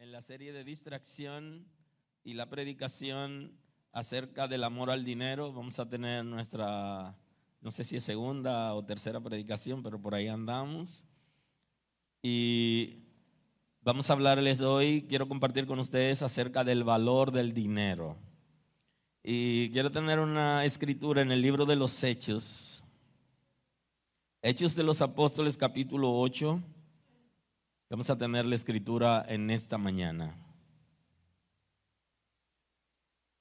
En la serie de distracción y la predicación acerca del amor al dinero, vamos a tener nuestra, no sé si es segunda o tercera predicación, pero por ahí andamos. Y vamos a hablarles hoy, quiero compartir con ustedes acerca del valor del dinero. Y quiero tener una escritura en el libro de los Hechos. Hechos de los Apóstoles, capítulo 8. Vamos a tener la escritura en esta mañana.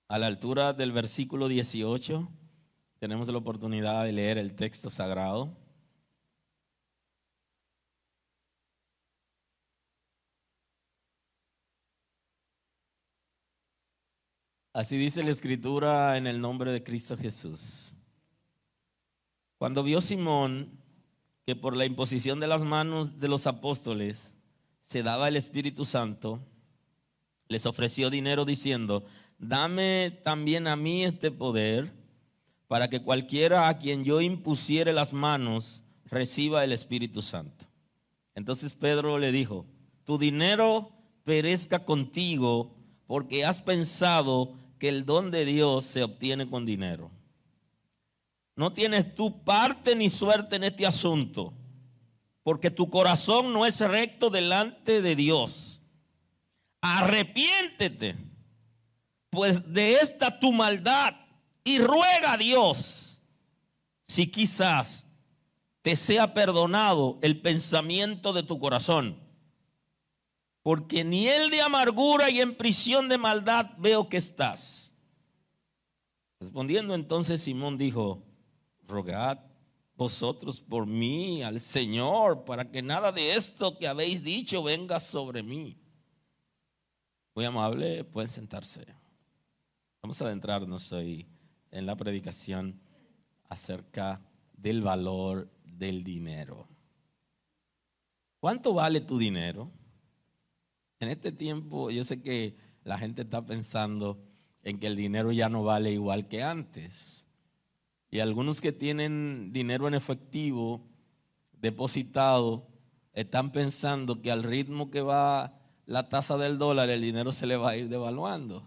A la altura del versículo 18, tenemos la oportunidad de leer el texto sagrado. Así dice la escritura en el nombre de Cristo Jesús. Cuando vio Simón que por la imposición de las manos de los apóstoles se daba el Espíritu Santo, les ofreció dinero diciendo: dame también a mí este poder, para que cualquiera a quien yo impusiere las manos reciba el Espíritu Santo. Entonces Pedro le dijo: tu dinero perezca contigo, porque has pensado que el don de Dios se obtiene con dinero. No tienes tú parte ni suerte en este asunto, porque tu corazón no es recto delante de Dios. Arrepiéntete pues de esta tu maldad y ruega a Dios si quizás te sea perdonado el pensamiento de tu corazón, porque ni el de amargura y en prisión de maldad veo que estás. Respondiendo entonces Simón dijo: rogad vosotros por mí al Señor, para que nada de esto que habéis dicho venga sobre mí. Muy amable, pueden sentarse. Vamos a adentrarnos hoy en la predicación acerca del valor del dinero. ¿Cuánto vale tu dinero? En este tiempo yo sé que la gente está pensando en que el dinero ya no vale igual que antes. Y algunos que tienen dinero en efectivo depositado están pensando que al ritmo que va la tasa del dólar, el dinero se le va a ir devaluando.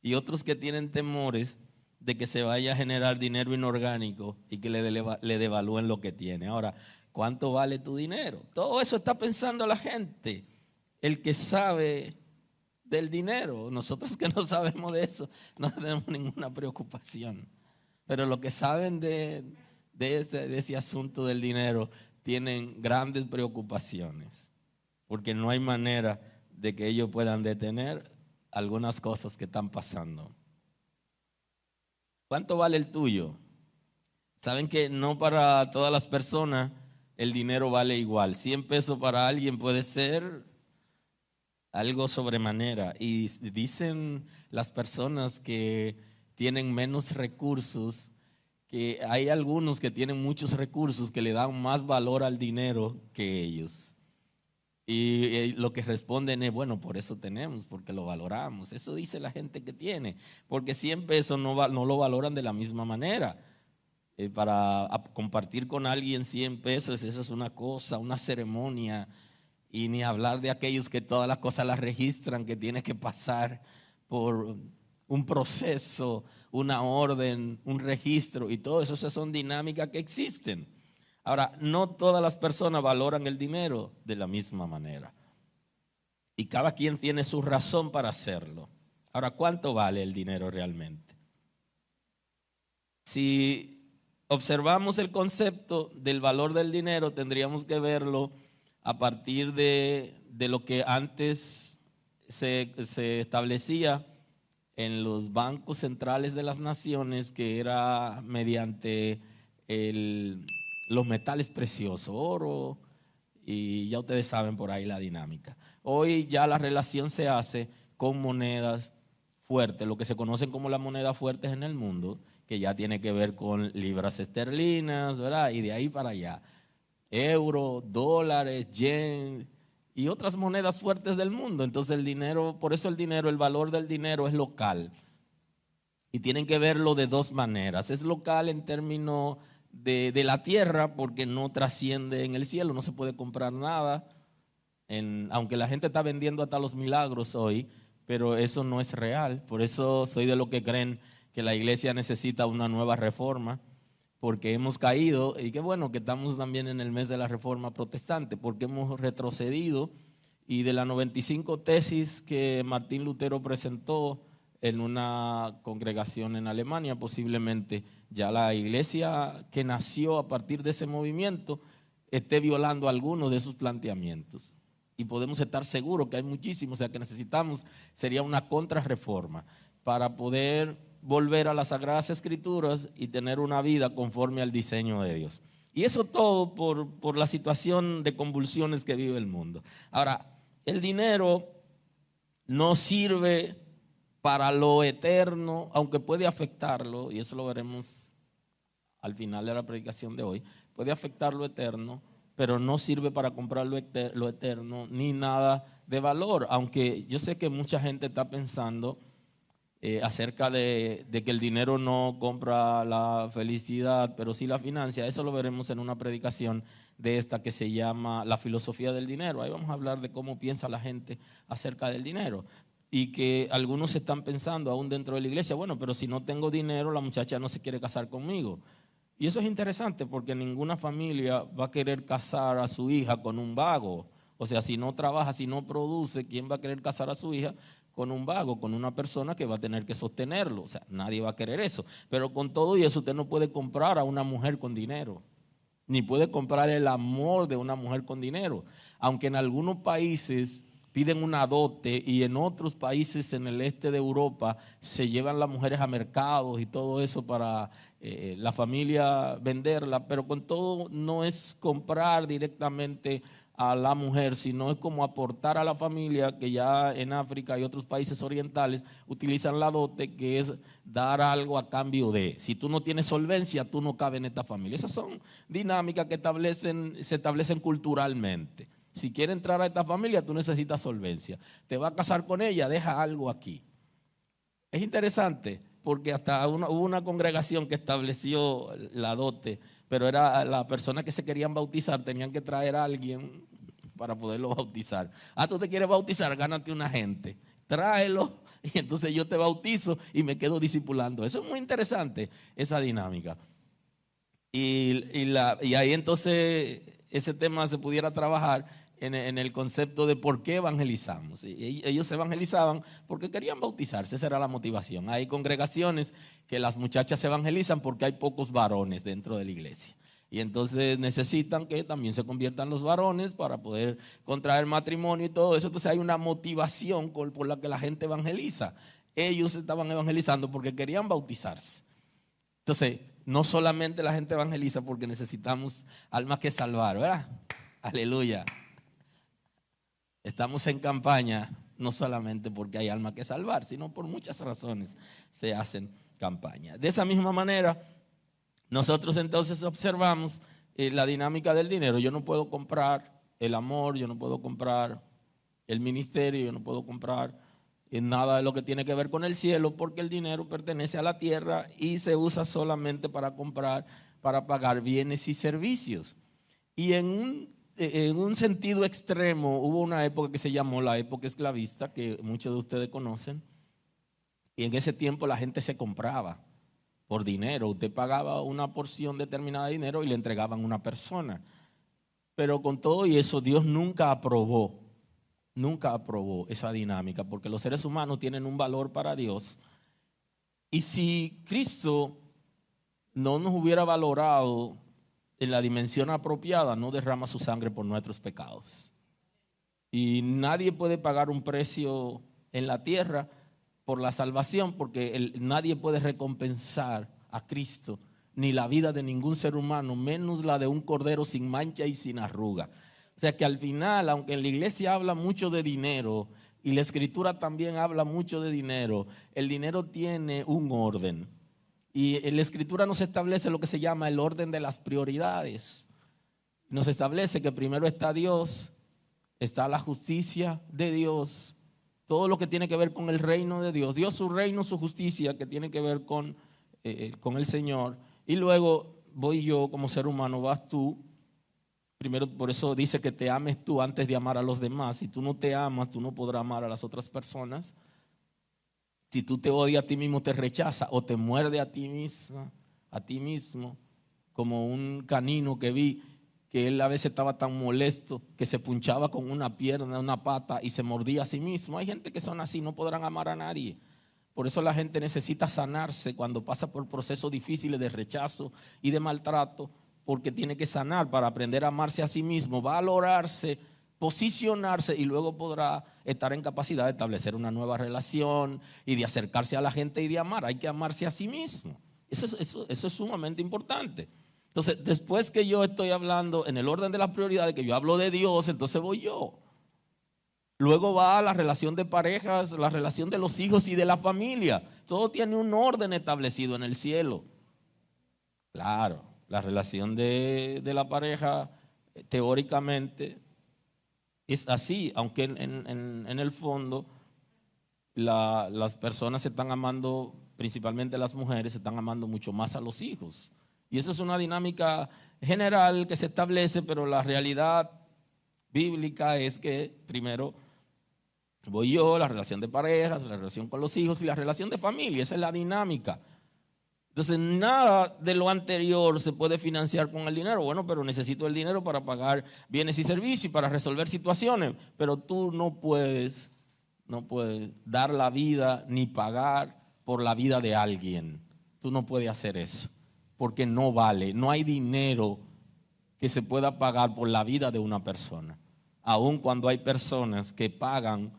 Y otros que tienen temores de que se vaya a generar dinero inorgánico y que le devalúen lo que tiene. Ahora, ¿cuánto vale tu dinero? Todo eso está pensando la gente, el que sabe del dinero. Nosotros que no sabemos de eso, no tenemos ninguna preocupación. Pero los que saben de ese asunto del dinero tienen grandes preocupaciones, porque no hay manera de que ellos puedan detener algunas cosas que están pasando. ¿Cuánto vale el tuyo? Saben que no para todas las personas el dinero vale igual. 100 pesos para alguien puede ser algo sobremanera. Y dicen las personas que tienen menos recursos, que hay algunos que tienen muchos recursos que le dan más valor al dinero que ellos. Y lo que responden es: bueno, por eso tenemos, porque lo valoramos. Eso dice la gente que tiene, porque 100 pesos no lo valoran de la misma manera. Para compartir con alguien 100 pesos, eso es una cosa, una ceremonia. Y ni hablar de aquellos que todas las cosas las registran, que tiene que pasar por un proceso, una orden, un registro, y todo eso. Esas son dinámicas que existen. Ahora, no todas las personas valoran el dinero de la misma manera, y cada quien tiene su razón para hacerlo. Ahora, ¿cuánto vale el dinero realmente? Si observamos el concepto del valor del dinero, tendríamos que verlo a partir de lo que antes se establecía en los bancos centrales de las naciones, que era mediante los metales preciosos, oro, y ya ustedes saben por ahí la dinámica. Hoy ya la relación se hace con monedas fuertes, lo que se conocen como las monedas fuertes en el mundo, que ya tiene que ver con libras esterlinas, ¿verdad? Y de ahí para allá, euro, dólares, yen y otras monedas fuertes del mundo. Entonces el dinero, por eso el valor del dinero es local. Y tienen que verlo de dos maneras. Es local en términos de la tierra, porque no trasciende en el cielo, no se puede comprar nada aunque la gente está vendiendo hasta los milagros hoy, pero eso no es real. Por eso soy de los que creen que la iglesia necesita una nueva reforma, porque hemos caído, y qué bueno que estamos también en el mes de la reforma protestante, porque hemos retrocedido, y de las 95 tesis que Martín Lutero presentó en una congregación en Alemania, posiblemente ya la iglesia que nació a partir de ese movimiento esté violando algunos de sus planteamientos. Y podemos estar seguros que hay muchísimos, o sea que necesitamos, sería una contrarreforma para poder volver a las Sagradas Escrituras y tener una vida conforme al diseño de Dios. Y eso todo por la situación de convulsiones que vive el mundo. Ahora, el dinero no sirve para lo eterno, aunque puede afectarlo, y eso lo veremos al final de la predicación de hoy, puede afectar lo eterno, pero no sirve para comprar lo eterno ni nada de valor. Aunque yo sé que mucha gente está pensando acerca de que el dinero no compra la felicidad, pero sí la financia. Eso lo veremos en una predicación de esta que se llama La filosofía del dinero. Ahí vamos a hablar de cómo piensa la gente acerca del dinero. Y que algunos están pensando aún dentro de la iglesia, bueno, pero si no tengo dinero, la muchacha no se quiere casar conmigo. Y eso es interesante porque ninguna familia va a querer casar a su hija con un vago. O sea, si no trabaja, si no produce, ¿quién va a querer casar a su hija con un vago, con una persona que va a tener que sostenerlo? O sea, nadie va a querer eso. Pero con todo y eso, usted no puede comprar a una mujer con dinero, ni puede comprar el amor de una mujer con dinero. Aunque en algunos países piden una dote y en otros países en el este de Europa se llevan las mujeres a mercados y todo eso para la familia venderla, pero con todo no es comprar directamente a la mujer, sino es como aportar a la familia, que ya en África y otros países orientales utilizan la dote, que es dar algo a cambio de. Si tú no tienes solvencia, tú no cabes en esta familia. Esas son dinámicas que se establecen culturalmente. Si quieres entrar a esta familia, tú necesitas solvencia. Te vas a casar con ella, deja algo aquí. Es interesante porque hasta hubo una congregación que estableció la dote, pero era la persona que se querían bautizar, tenían que traer a alguien para poderlo bautizar. Tú te quieres bautizar, gánate una gente, tráelo y entonces yo te bautizo y me quedo discipulando. Eso es muy interesante, esa dinámica. Y ahí entonces ese tema se pudiera trabajar en el concepto de por qué evangelizamos. Ellos se evangelizaban porque querían bautizarse, esa era la motivación. Hay congregaciones que las muchachas se evangelizan porque hay pocos varones dentro de la iglesia. Y entonces necesitan que también se conviertan los varones para poder contraer matrimonio y todo eso. Entonces hay una motivación por la que la gente evangeliza. Ellos estaban evangelizando porque querían bautizarse. Entonces, no solamente la gente evangeliza porque necesitamos almas que salvar, ¿verdad? Aleluya. Estamos en campaña no solamente porque hay almas que salvar, sino por muchas razones se hacen campaña. De esa misma manera, nosotros entonces observamos la dinámica del dinero. Yo no puedo comprar el amor, yo no puedo comprar el ministerio, yo no puedo comprar nada de lo que tiene que ver con el cielo, porque el dinero pertenece a la tierra y se usa solamente para comprar, para pagar bienes y servicios. Y en un sentido extremo hubo una época que se llamó la época esclavista, que muchos de ustedes conocen, y en ese tiempo la gente se compraba por dinero. Usted pagaba una porción determinada de dinero y le entregaban a una persona. Pero con todo y eso, Dios nunca aprobó esa dinámica, porque los seres humanos tienen un valor para Dios. Y si Cristo no nos hubiera valorado en la dimensión apropiada, no derrama su sangre por nuestros pecados. Y nadie puede pagar un precio en la tierra por la salvación, porque nadie puede recompensar a Cristo, ni la vida de ningún ser humano, menos la de un cordero sin mancha y sin arruga. O sea que al final, aunque en la iglesia habla mucho de dinero y la escritura también habla mucho de dinero, el dinero tiene un orden. Y en la escritura nos establece lo que se llama el orden de las prioridades. Nos establece que primero está Dios, está la justicia de Dios, todo lo que tiene que ver con el reino de Dios. Dios, su reino, su justicia, que tiene que ver con el Señor. Y luego voy yo como ser humano, vas tú, Primero, por eso dice que te ames tú antes de amar a los demás. Si tú no te amas, tú no podrás amar a las otras personas. Si tú te odias a ti mismo, te rechaza o te muerde a ti misma, a ti mismo, como un canino que vi, que él a veces estaba tan molesto que se punchaba con una pierna, una pata y se mordía a sí mismo. Hay gente que son así, no podrán amar a nadie. Por eso la gente necesita sanarse cuando pasa por procesos difíciles de rechazo y de maltrato, porque tiene que sanar para aprender a amarse a sí mismo, valorarse, posicionarse y luego podrá estar en capacidad de establecer una nueva relación y de acercarse a la gente y de amar. Hay que amarse a sí mismo. Eso es sumamente importante. Entonces, después que yo estoy hablando en el orden de las prioridades, que yo hablo de Dios, entonces voy yo. Luego va la relación de parejas, la relación de los hijos y de la familia. Todo tiene un orden establecido en el cielo. Claro, la relación de la pareja teóricamente es así, aunque en el fondo las personas se están amando, principalmente las mujeres, se están amando mucho más a los hijos. Y eso es una dinámica general que se establece, pero la realidad bíblica es que primero voy yo, la relación de parejas, la relación con los hijos y la relación de familia. Esa es la dinámica. Entonces, nada de lo anterior se puede financiar con el dinero. Bueno, pero necesito el dinero para pagar bienes y servicios y para resolver situaciones. Pero tú no puedes dar la vida ni pagar por la vida de alguien. Tú no puedes hacer eso, porque no vale. No hay dinero que se pueda pagar por la vida de una persona. Aun cuando hay personas que pagan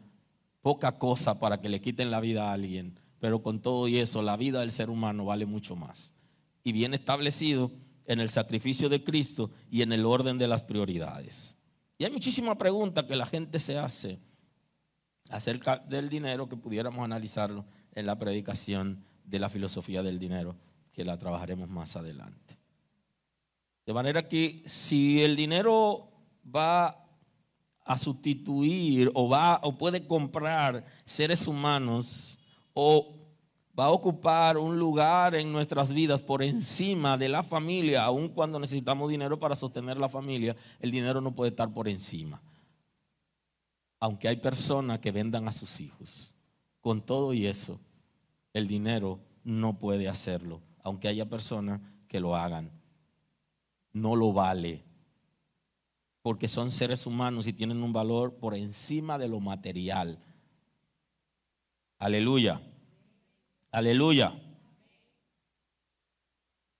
poca cosa para que le quiten la vida a alguien, pero con todo y eso, la vida del ser humano vale mucho más. Y viene establecido en el sacrificio de Cristo y en el orden de las prioridades. Y hay muchísimas preguntas que la gente se hace acerca del dinero que pudiéramos analizarlo en la predicación de la filosofía del dinero, que la trabajaremos más adelante. De manera que si el dinero va a sustituir o puede comprar seres humanos o va a ocupar un lugar en nuestras vidas por encima de la familia, aun cuando necesitamos dinero para sostener la familia, el dinero no puede estar por encima. Aunque hay personas que vendan a sus hijos, con todo y eso, el dinero no puede hacerlo, aunque haya personas que lo hagan. No lo vale, porque son seres humanos y tienen un valor por encima de lo material. Aleluya, aleluya.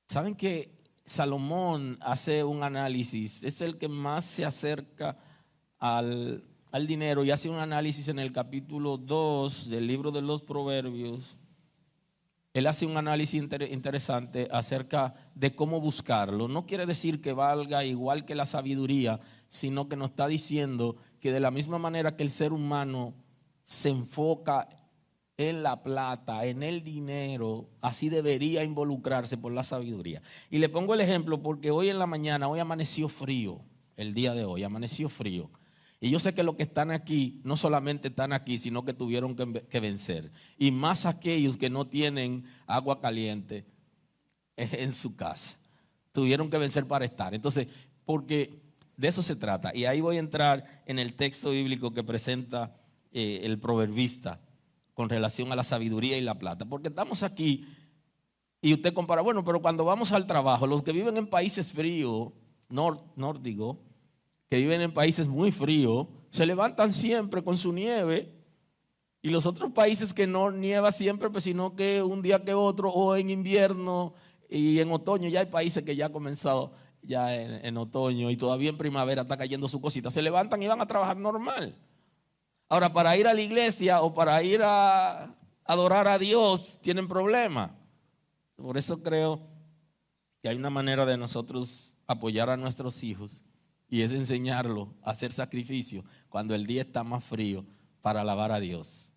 ¿Saben que Salomón hace un análisis? Es el que más se acerca al dinero y hace un análisis en el capítulo 2 del libro de los Proverbios. Él hace un análisis interesante acerca de cómo buscarlo. No quiere decir que valga igual que la sabiduría, sino que nos está diciendo que de la misma manera que el ser humano se enfoca en la plata, en el dinero, así debería involucrarse por la sabiduría. Y le pongo el ejemplo porque hoy en la mañana, hoy amaneció frío, el día de hoy amaneció frío. Y yo sé que los que están aquí no solamente están aquí, sino que tuvieron que vencer. Y más aquellos que no tienen agua caliente en su casa. Tuvieron que vencer para estar. Entonces, porque de eso se trata. Y ahí voy a entrar en el texto bíblico que presenta el proverbista con relación a la sabiduría y la plata. Porque estamos aquí y usted compara, bueno, pero cuando vamos al trabajo, los que viven en países fríos, nórdicos, que viven en países muy fríos, se levantan siempre con su nieve, y los otros países que no nieva siempre, pues sino que un día que otro, o en invierno y en otoño, ya hay países que ya han comenzado ya en otoño y todavía en primavera está cayendo su cosita, se levantan y van a trabajar normal. Ahora, para ir a la iglesia o para ir a adorar a Dios, tienen problemas. Por eso creo que hay una manera de nosotros apoyar a nuestros hijos, y es enseñarlo a hacer sacrificio cuando el día está más frío para alabar a Dios.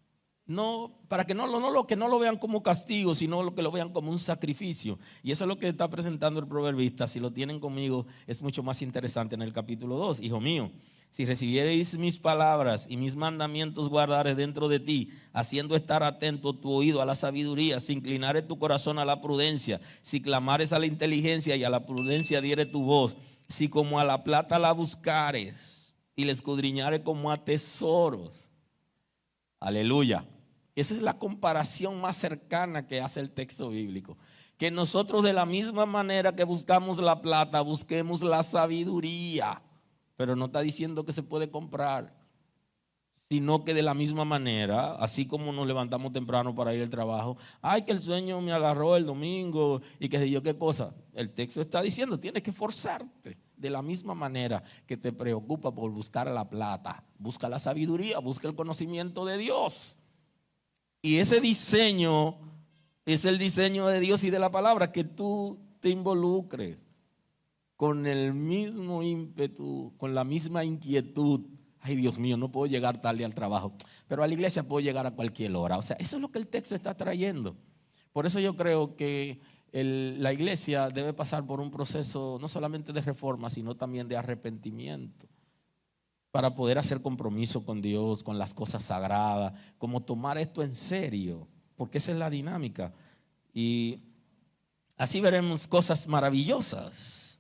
No, para que no lo vean como castigo, sino que lo vean como un sacrificio. Y eso es lo que está presentando el proverbista. Si lo tienen conmigo, es mucho más interesante en el capítulo 2. Hijo mío, si recibiereis mis palabras y mis mandamientos guardares dentro de ti, haciendo estar atento tu oído a la sabiduría, si inclinares tu corazón a la prudencia, si clamares a la inteligencia y a la prudencia diere tu voz, si como a la plata la buscares y la escudriñares como a tesoros. Aleluya. Esa es la comparación más cercana que hace el texto bíblico. Que nosotros de la misma manera que buscamos la plata, busquemos la sabiduría. Pero no está diciendo que se puede comprar, sino que de la misma manera, así como nos levantamos temprano para ir al trabajo, ay, que el sueño me agarró el domingo y qué sé yo qué cosa. El texto está diciendo, tienes que esforzarte. De la misma manera que te preocupa por buscar la plata, busca la sabiduría, busca el conocimiento de Dios. Y ese diseño es el diseño de Dios y de la palabra, que tú te involucres con el mismo ímpetu, con la misma inquietud. Ay, Dios mío, no puedo llegar tarde al trabajo, pero a la iglesia puedo llegar a cualquier hora. O sea, eso es lo que el texto está trayendo. Por eso yo creo que la iglesia debe pasar por un proceso no solamente de reforma, sino también de arrepentimiento, para poder hacer compromiso con Dios, con las cosas sagradas, como tomar esto en serio, porque esa es la dinámica. Y así veremos cosas maravillosas.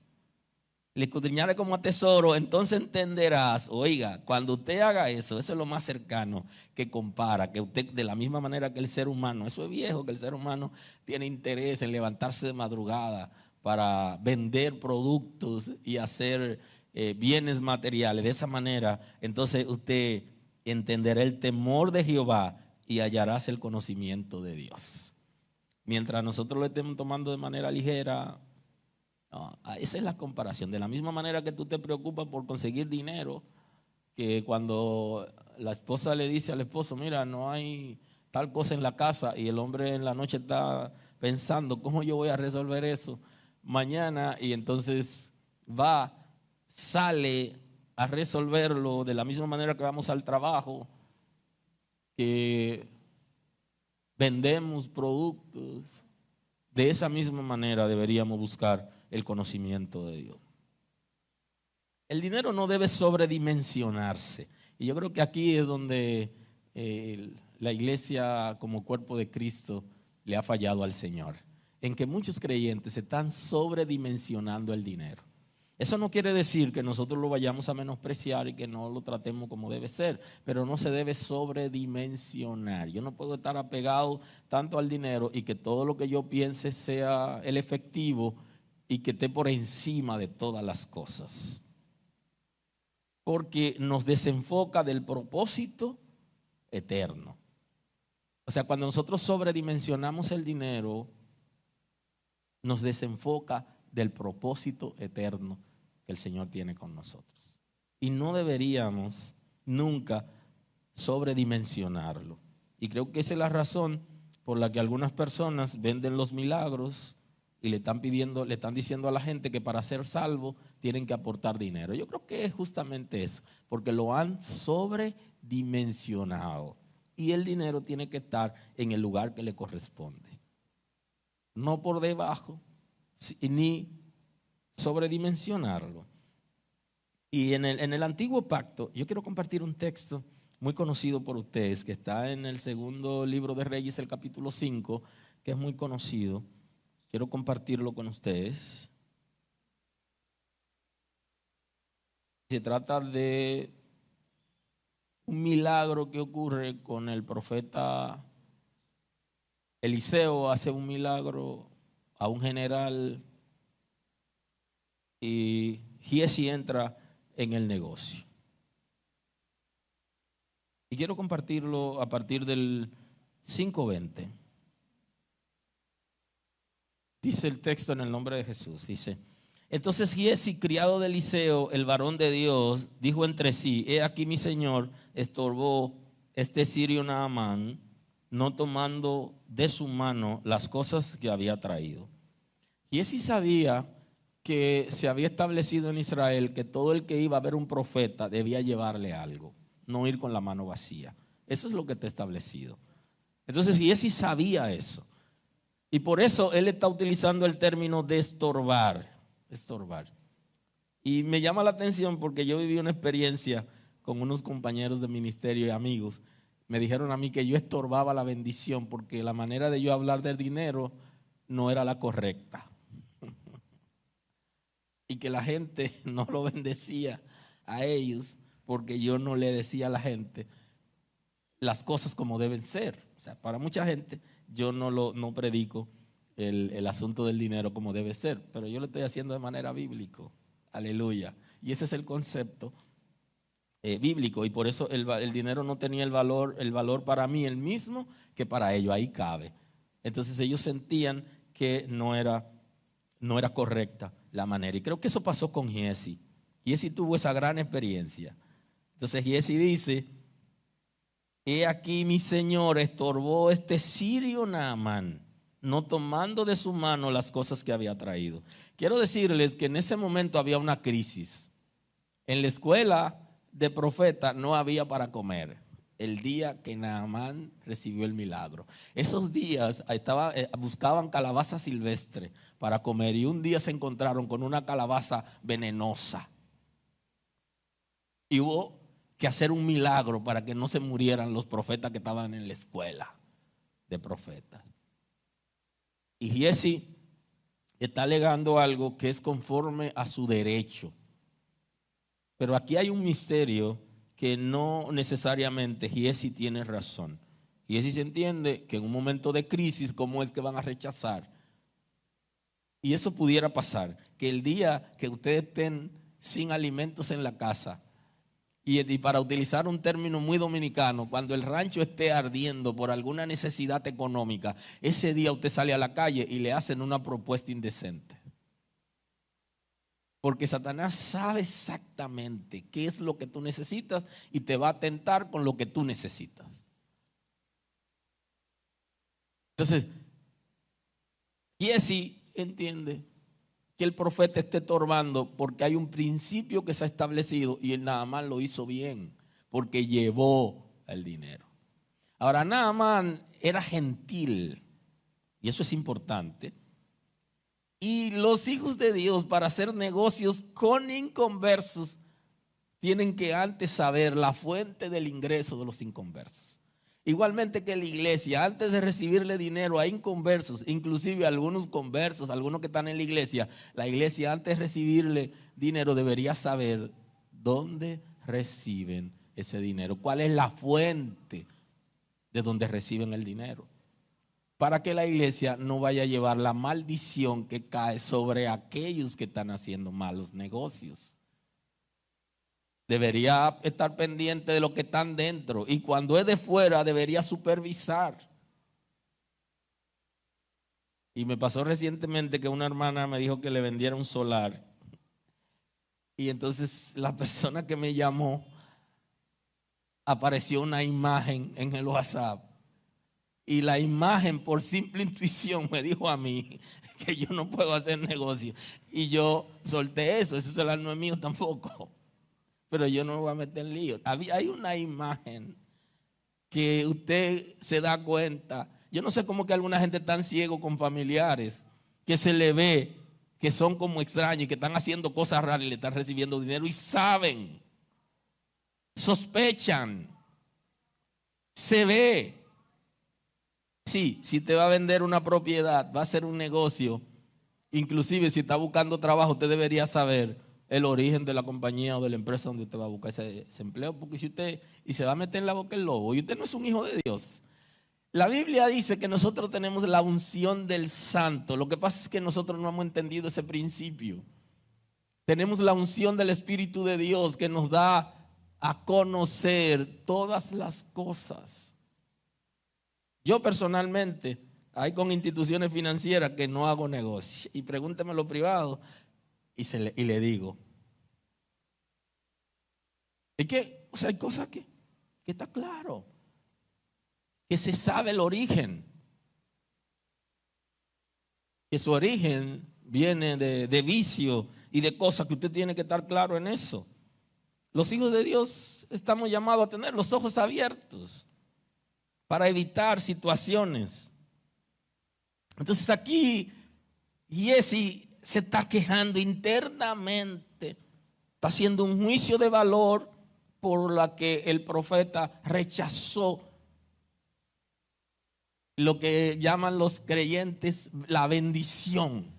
Le escudriñaré como a tesoro, entonces entenderás. Oiga, cuando usted haga eso, eso es lo más cercano que compara, que usted de la misma manera que el ser humano, eso es viejo, que el ser humano tiene interés en levantarse de madrugada para vender productos y hacer bienes materiales. De esa manera, entonces usted entenderá el temor de Jehová y hallarás el conocimiento de Dios. Mientras nosotros lo estemos tomando de manera ligera, no, esa es la comparación. De la misma manera que tú te preocupas por conseguir dinero, que cuando la esposa le dice al esposo, mira, no hay tal cosa en la casa, y el hombre en la noche está pensando, ¿cómo yo voy a resolver eso mañana? Y entonces sale a resolverlo de la misma manera que vamos al trabajo, que vendemos productos. De esa misma manera deberíamos buscar el conocimiento de Dios. El dinero no debe sobredimensionarse. Y yo creo que aquí es donde la iglesia como cuerpo de Cristo le ha fallado al Señor. En que muchos creyentes están sobredimensionando el dinero. Eso no quiere decir que nosotros lo vayamos a menospreciar y que no lo tratemos como debe ser, pero no se debe sobredimensionar. Yo no puedo estar apegado tanto al dinero y que todo lo que yo piense sea el efectivo y que esté por encima de todas las cosas. Porque nos desenfoca del propósito eterno. O sea, cuando nosotros sobredimensionamos el dinero, nos desenfoca del propósito eterno que el Señor tiene con nosotros. Y no deberíamos nunca sobredimensionarlo. Y creo que esa es la razón por la que algunas personas venden los milagros y le están diciendo a la gente que para ser salvo tienen que aportar dinero. Yo creo que es justamente eso, porque lo han sobredimensionado. Y el dinero tiene que estar en el lugar que le corresponde. No por debajo, ni sobredimensionarlo. Y en el antiguo pacto, yo quiero compartir un texto muy conocido por ustedes, que está en el segundo libro de Reyes, el capítulo 5, que es muy conocido. Quiero compartirlo con ustedes. Se trata de un milagro que ocurre con el profeta Eliseo. Hace un milagro a un general y Giesi entra en el negocio. Y quiero compartirlo a partir del 5:20. Dice el texto en el nombre de Jesús, dice: entonces Giesi, criado de Eliseo, el varón de Dios, dijo entre sí: he aquí mi señor estorbó este sirio Naamán, no tomando de su mano las cosas que había traído. Giesi sabía que se había establecido en Israel que todo el que iba a ver un profeta debía llevarle algo, no ir con la mano vacía. Eso es lo que está establecido. Entonces Giesi sabía eso. Y por eso él está utilizando el término de estorbar. Y me llama la atención porque yo viví una experiencia con unos compañeros de ministerio y amigos. Me dijeron a mí que yo estorbaba la bendición porque la manera de yo hablar del dinero no era la correcta. y que la gente no lo bendecía a ellos porque yo no le decía a la gente las cosas como deben ser. O sea, para mucha gente yo no predico el asunto del dinero como debe ser, pero yo lo estoy haciendo de manera bíblica. Aleluya. Y ese es el concepto bíblico, y por eso el dinero no tenía el valor para mí el mismo que para ellos. Ahí cabe. Entonces ellos sentían que no era correcta la manera. Y creo que eso pasó con Giesi. Giesi tuvo esa gran experiencia. Entonces Giesi dice: he aquí mi señor estorbó este sirio Naamán, no tomando de su mano las cosas que había traído. Quiero decirles que en ese momento había una crisis. En la escuela de profeta no había para comer el día que Naamán recibió el milagro. Esos días buscaban calabaza silvestre para comer, y un día se encontraron con una calabaza venenosa. Y hubo que hacer un milagro para que no se murieran los profetas que estaban en la escuela de profetas. Y Giesi está alegando algo que es conforme a su derecho. Pero aquí hay un misterio que no necesariamente Giesi tiene razón. Giesi se entiende que en un momento de crisis, ¿cómo es que van a rechazar? Y eso pudiera pasar, que el día que ustedes estén sin alimentos en la casa, y para utilizar un término muy dominicano, cuando el rancho esté ardiendo por alguna necesidad económica, ese día usted sale a la calle y le hacen una propuesta indecente. Porque Satanás sabe exactamente qué es lo que tú necesitas y te va a tentar con lo que tú necesitas. Entonces, Giesi entiende que el profeta esté estorbando porque hay un principio que se ha establecido, y el Naamán lo hizo bien porque llevó el dinero. Ahora, Naamán era gentil, y eso es importante. Y los hijos de Dios, para hacer negocios con inconversos, tienen que antes saber la fuente del ingreso de los inconversos. Igualmente que la iglesia, antes de recibirle dinero a inconversos, inclusive a algunos conversos, algunos que están en la iglesia antes de recibirle dinero debería saber dónde reciben ese dinero, cuál es la fuente de donde reciben el dinero, para que la iglesia no vaya a llevar la maldición que cae sobre aquellos que están haciendo malos negocios. Debería estar pendiente de lo que están dentro, y cuando es de fuera debería supervisar. Y me pasó recientemente que una hermana me dijo que le vendiera un solar, y entonces la persona que me llamó, apareció una imagen en el WhatsApp, y la imagen, por simple intuición, me dijo a mí que yo no puedo hacer negocio, y yo solté eso. Ese solar no es mío tampoco, pero yo no me voy a meter en lío. Hay una imagen que usted se da cuenta. Yo no sé cómo que alguna gente tan ciego con familiares, que se le ve que son como extraños y que están haciendo cosas raras y le están recibiendo dinero, y saben, sospechan, se ve. Sí, si te va a vender una propiedad, va a ser un negocio, inclusive si está buscando trabajo, usted debería saber el origen de la compañía o de la empresa donde usted va a buscar ese empleo, porque si usted y se va a meter en la boca el lobo, y usted no es un hijo de Dios. La Biblia dice que nosotros tenemos la unción del santo. Lo que pasa es que nosotros no hemos entendido ese principio. Tenemos la unción del Espíritu de Dios que nos da a conocer todas las cosas. Yo personalmente, hay con instituciones financieras que no hago negocio, y pregúnteme lo privado y le digo. Es que, o sea, hay cosas que está claro, que se sabe el origen, que su origen viene de vicio y de cosas que usted tiene que estar claro en eso. Los hijos de Dios estamos llamados a tener los ojos abiertos para evitar situaciones. Entonces aquí Giesi se está quejando internamente, está haciendo un juicio de valor por la que el profeta rechazó lo que llaman los creyentes la bendición.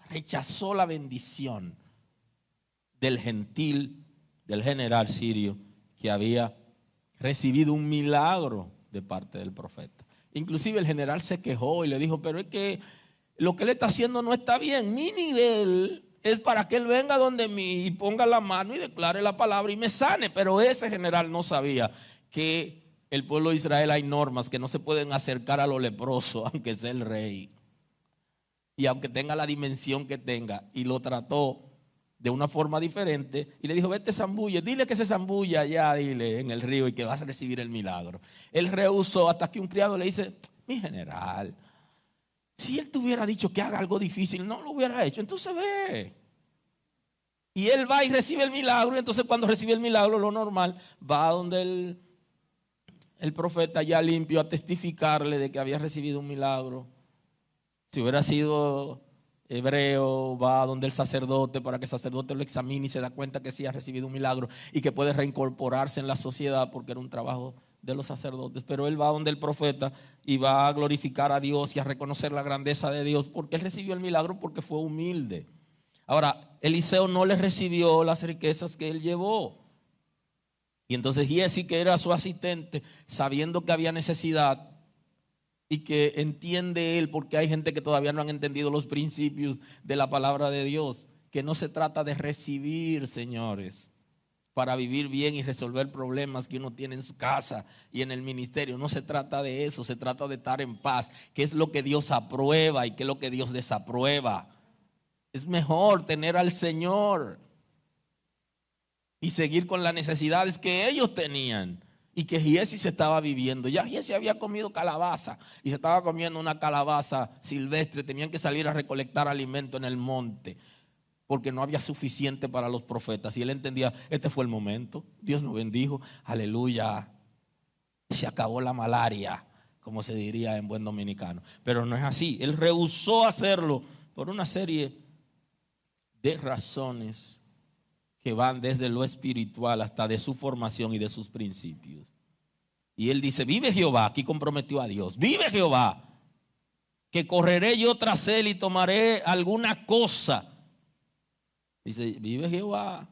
rechazó la bendición del gentil, del general sirio, que había recibido un milagro de parte del profeta. Inclusive el general se quejó y le dijo, pero es que lo que él está haciendo no está bien. Mi nivel es para que él venga donde mí y ponga la mano y declare la palabra y me sane. Pero ese general no sabía que el pueblo de Israel hay normas que no se pueden acercar a lo leproso, aunque sea el rey y aunque tenga la dimensión que tenga. Y lo trató de una forma diferente y le dijo, vete zambulle, dile que se zambulla allá, dile, en el río y que vas a recibir el milagro. Él rehusó hasta que un criado le dice, mi general, si él te hubiera dicho que haga algo difícil, no lo hubiera hecho, entonces ve. Y él va y recibe el milagro, y entonces cuando recibe el milagro, lo normal, va donde el profeta ya limpio a testificarle de que había recibido un milagro. Si hubiera sido hebreo, va donde el sacerdote para que el sacerdote lo examine y se da cuenta que sí ha recibido un milagro y que puede reincorporarse en la sociedad porque era un trabajo de los sacerdotes. Pero él va donde el profeta y va a glorificar a Dios y a reconocer la grandeza de Dios porque él recibió el milagro porque fue humilde. Ahora, Eliseo no le recibió las riquezas que él llevó. Y entonces Giesi, que era su asistente, sabiendo que había necesidad y que entiende él, porque hay gente que todavía no han entendido los principios de la palabra de Dios, que no se trata de recibir, señores, para vivir bien y resolver problemas que uno tiene en su casa y en el ministerio. No se trata de eso, se trata de estar en paz, que es lo que Dios aprueba y que es lo que Dios desaprueba. Es mejor tener al Señor y seguir con las necesidades que ellos tenían y que Giesi se estaba viviendo. Ya Giesi había comido calabaza y se estaba comiendo una calabaza silvestre. Tenían que salir a recolectar alimento en el monte porque no había suficiente para los profetas. Y él entendía, este fue el momento. Dios nos bendijo, aleluya. Se acabó la malaria, como se diría en buen dominicano. Pero no es así. Él rehusó hacerlo por una serie de razones que van desde lo espiritual hasta de su formación y de sus principios. Y él dice, vive Jehová, aquí comprometió a Dios, vive Jehová, que correré yo tras él y tomaré alguna cosa. Dice, vive Jehová,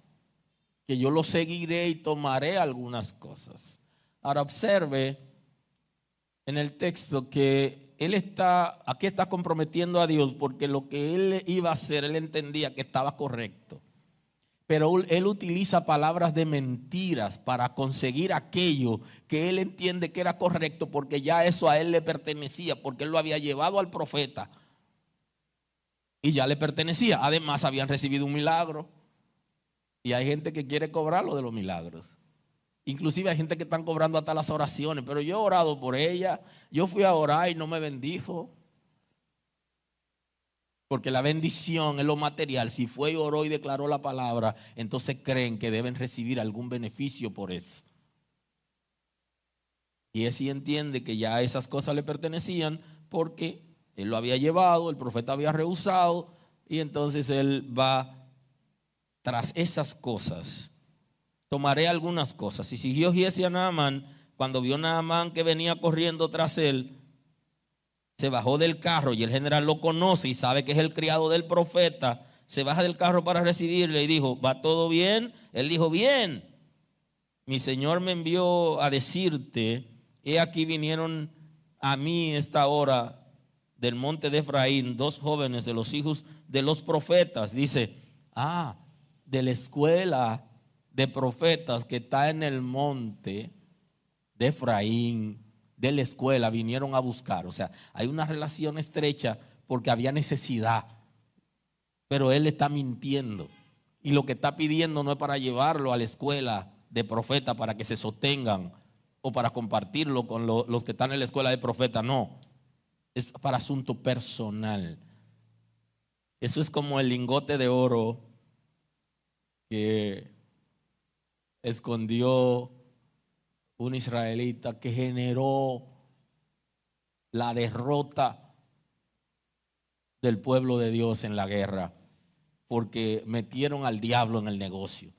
que yo lo seguiré y tomaré algunas cosas. Ahora observe en el texto que aquí está comprometiendo a Dios porque lo que él iba a hacer, él entendía que estaba correcto. Pero él utiliza palabras de mentiras para conseguir aquello que él entiende que era correcto porque ya eso a él le pertenecía, porque él lo había llevado al profeta y ya le pertenecía. Además habían recibido un milagro y hay gente que quiere cobrarlo de los milagros. Inclusive hay gente que están cobrando hasta las oraciones, pero yo he orado por ella, yo fui a orar y no me bendijo. Porque la bendición es lo material. Si fue y oró y declaró la palabra, entonces creen que deben recibir algún beneficio por eso. Y él sí entiende que ya esas cosas le pertenecían porque él lo había llevado, el profeta había rehusado y entonces él va tras esas cosas. Tomaré algunas cosas. Y siguió Giesi a Naamán. Cuando vio Naamán que venía corriendo tras él, se bajó del carro y el general lo conoce y sabe que es el criado del profeta. Se baja del carro para recibirle y dijo, ¿va todo bien? Él dijo, bien. Mi señor me envió a decirte, he aquí vinieron a mí esta hora del monte de Efraín 2 jóvenes de los hijos de los profetas. Dice, de la escuela de profetas que está en el monte de Efraín, de la escuela, vinieron a buscar. O sea, hay una relación estrecha porque había necesidad, pero él está mintiendo y lo que está pidiendo no es para llevarlo a la escuela de profeta para que se sostengan o para compartirlo con los que están en la escuela de profeta. No, es para asunto personal. Eso es como el lingote de oro que escondió un israelita que generó la derrota del pueblo de Dios en la guerra, porque metieron al diablo en el negocio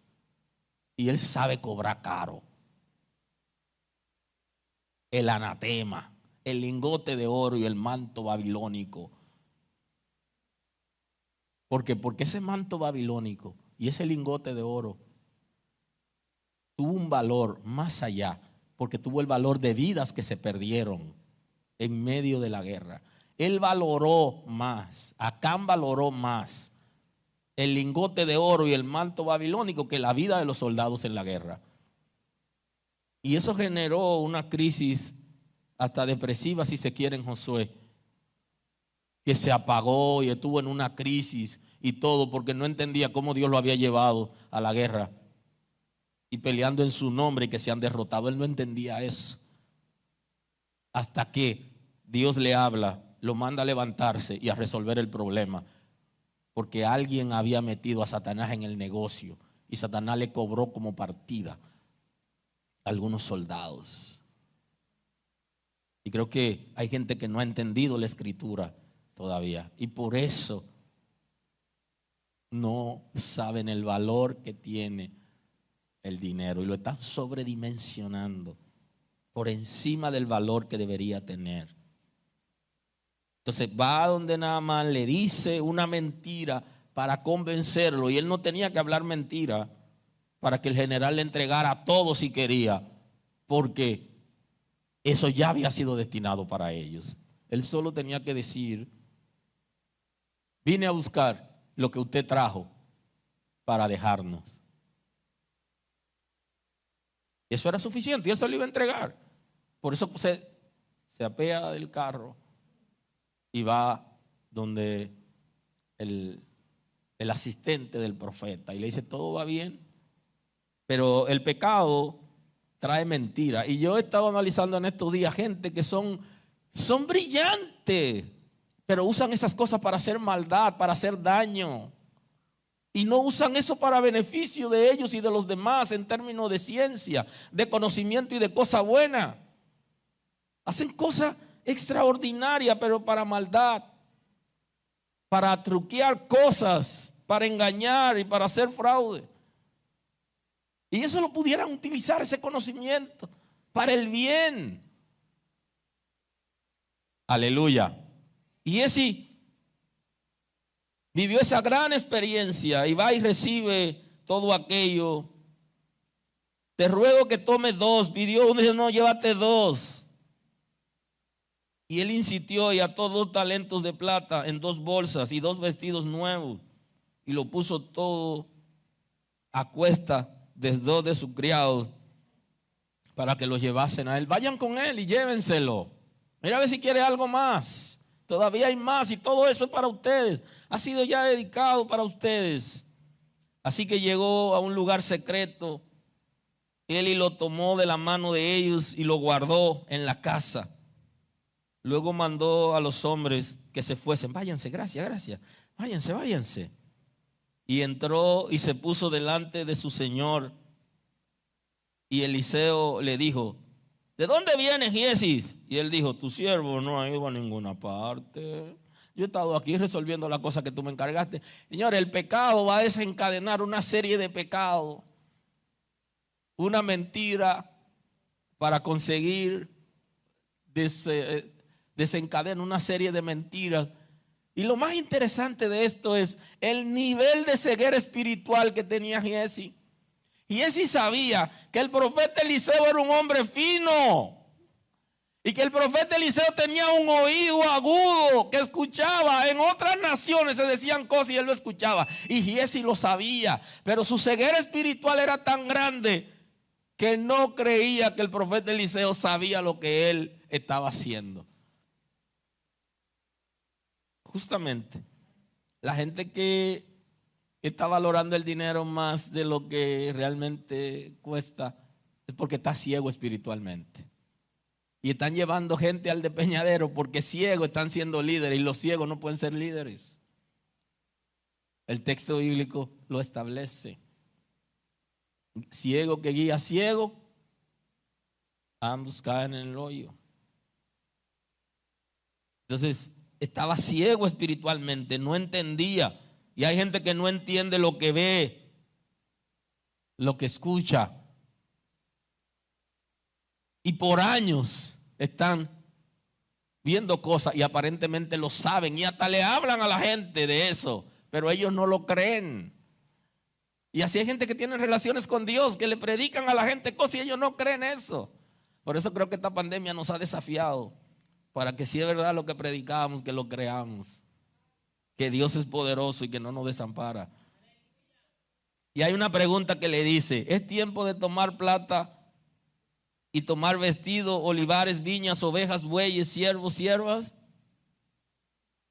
y él sabe cobrar caro. El anatema, el lingote de oro y el manto babilónico. ¿Por qué? Porque ese manto babilónico y ese lingote de oro tuvo un valor más allá, porque tuvo el valor de vidas que se perdieron en medio de la guerra. Él valoró más, Acán valoró más el lingote de oro y el manto babilónico que la vida de los soldados en la guerra. Y eso generó una crisis hasta depresiva, si se quiere, en Josué, que se apagó y estuvo en una crisis y todo porque no entendía cómo Dios lo había llevado a la guerra y peleando en su nombre y que se han derrotado. Él no entendía eso hasta que Dios le habla, lo manda a levantarse y a resolver el problema, porque alguien había metido a Satanás en el negocio y Satanás le cobró como partida a algunos soldados. Y creo que hay gente que no ha entendido la escritura todavía y por eso no saben el valor que tiene el dinero y lo están sobredimensionando por encima del valor que debería tener. Entonces va a donde Naamán, le dice una mentira para convencerlo y él no tenía que hablar mentira para que el general le entregara todo si quería, porque eso ya había sido destinado para ellos. Él solo tenía que decir: vine a buscar lo que usted trajo para dejarnos. Eso era suficiente y él se lo iba a entregar. Por eso se apea del carro y va donde el asistente del profeta y le dice: todo va bien, pero el pecado trae mentira. Y yo he estado analizando en estos días gente que son brillantes, pero usan esas cosas para hacer maldad, para hacer daño. Y no usan eso para beneficio de ellos y de los demás en términos de ciencia, de conocimiento y de cosa buena. Hacen cosas extraordinarias, pero para maldad, para truquear cosas, para engañar y para hacer fraude. Y eso lo pudieran utilizar, ese conocimiento, para el bien. Aleluya. Y ese vivió esa gran experiencia y va y recibe todo aquello. Te ruego que tome 2. Pidió uno y dice: no, llévate 2. Y él insistió y ató 2 talentos de plata en 2 bolsas y 2 vestidos nuevos. Y lo puso todo a cuesta de 2 de sus criados para que lo llevasen a él. Vayan con él y llévenselo. Mira a ver si quiere algo más. Todavía hay más y todo eso es para ustedes. Ha sido ya dedicado para ustedes. Así que llegó a un lugar secreto. Él y lo tomó de la mano de ellos y lo guardó en la casa. Luego mandó a los hombres que se fuesen. Váyanse, gracias. Váyanse. Y entró y se puso delante de su señor. Y Eliseo le dijo: ¿de dónde vienes, Giesi? Y él dijo: tu siervo no ha ido a ninguna parte. Yo he estado aquí resolviendo la cosa que tú me encargaste. Señor, el pecado va a desencadenar una serie de pecados. Una mentira para conseguir desencadena una serie de mentiras. Y lo más interesante de esto es el nivel de ceguera espiritual que tenía Giesi. Giesi sabía que el profeta Eliseo era un hombre fino y que el profeta Eliseo tenía un oído agudo que escuchaba. En otras naciones se decían cosas y él lo escuchaba, y Giesi lo sabía, pero su ceguera espiritual era tan grande que no creía que el profeta Eliseo sabía lo que él estaba haciendo. Justamente la gente que está valorando el dinero más de lo que realmente cuesta es porque está ciego espiritualmente. Y están llevando gente al despeñadero porque ciegos están siendo líderes y los ciegos no pueden ser líderes. El texto bíblico lo establece. Ciego que guía ciego, ambos caen en el hoyo. Entonces estaba ciego espiritualmente, no entendía. Y hay gente que no entiende lo que ve, lo que escucha. Y por años están viendo cosas y aparentemente lo saben y hasta le hablan a la gente de eso, pero ellos no lo creen. Y así hay gente que tiene relaciones con Dios, que le predican a la gente cosas y ellos no creen eso. Por eso creo que esta pandemia nos ha desafiado, para que si es verdad lo que predicamos, que lo creamos, que Dios es poderoso y que no nos desampara. Y hay una pregunta que le dice: ¿es tiempo de tomar plata y tomar vestido, olivares, viñas, ovejas, bueyes, siervos, siervas?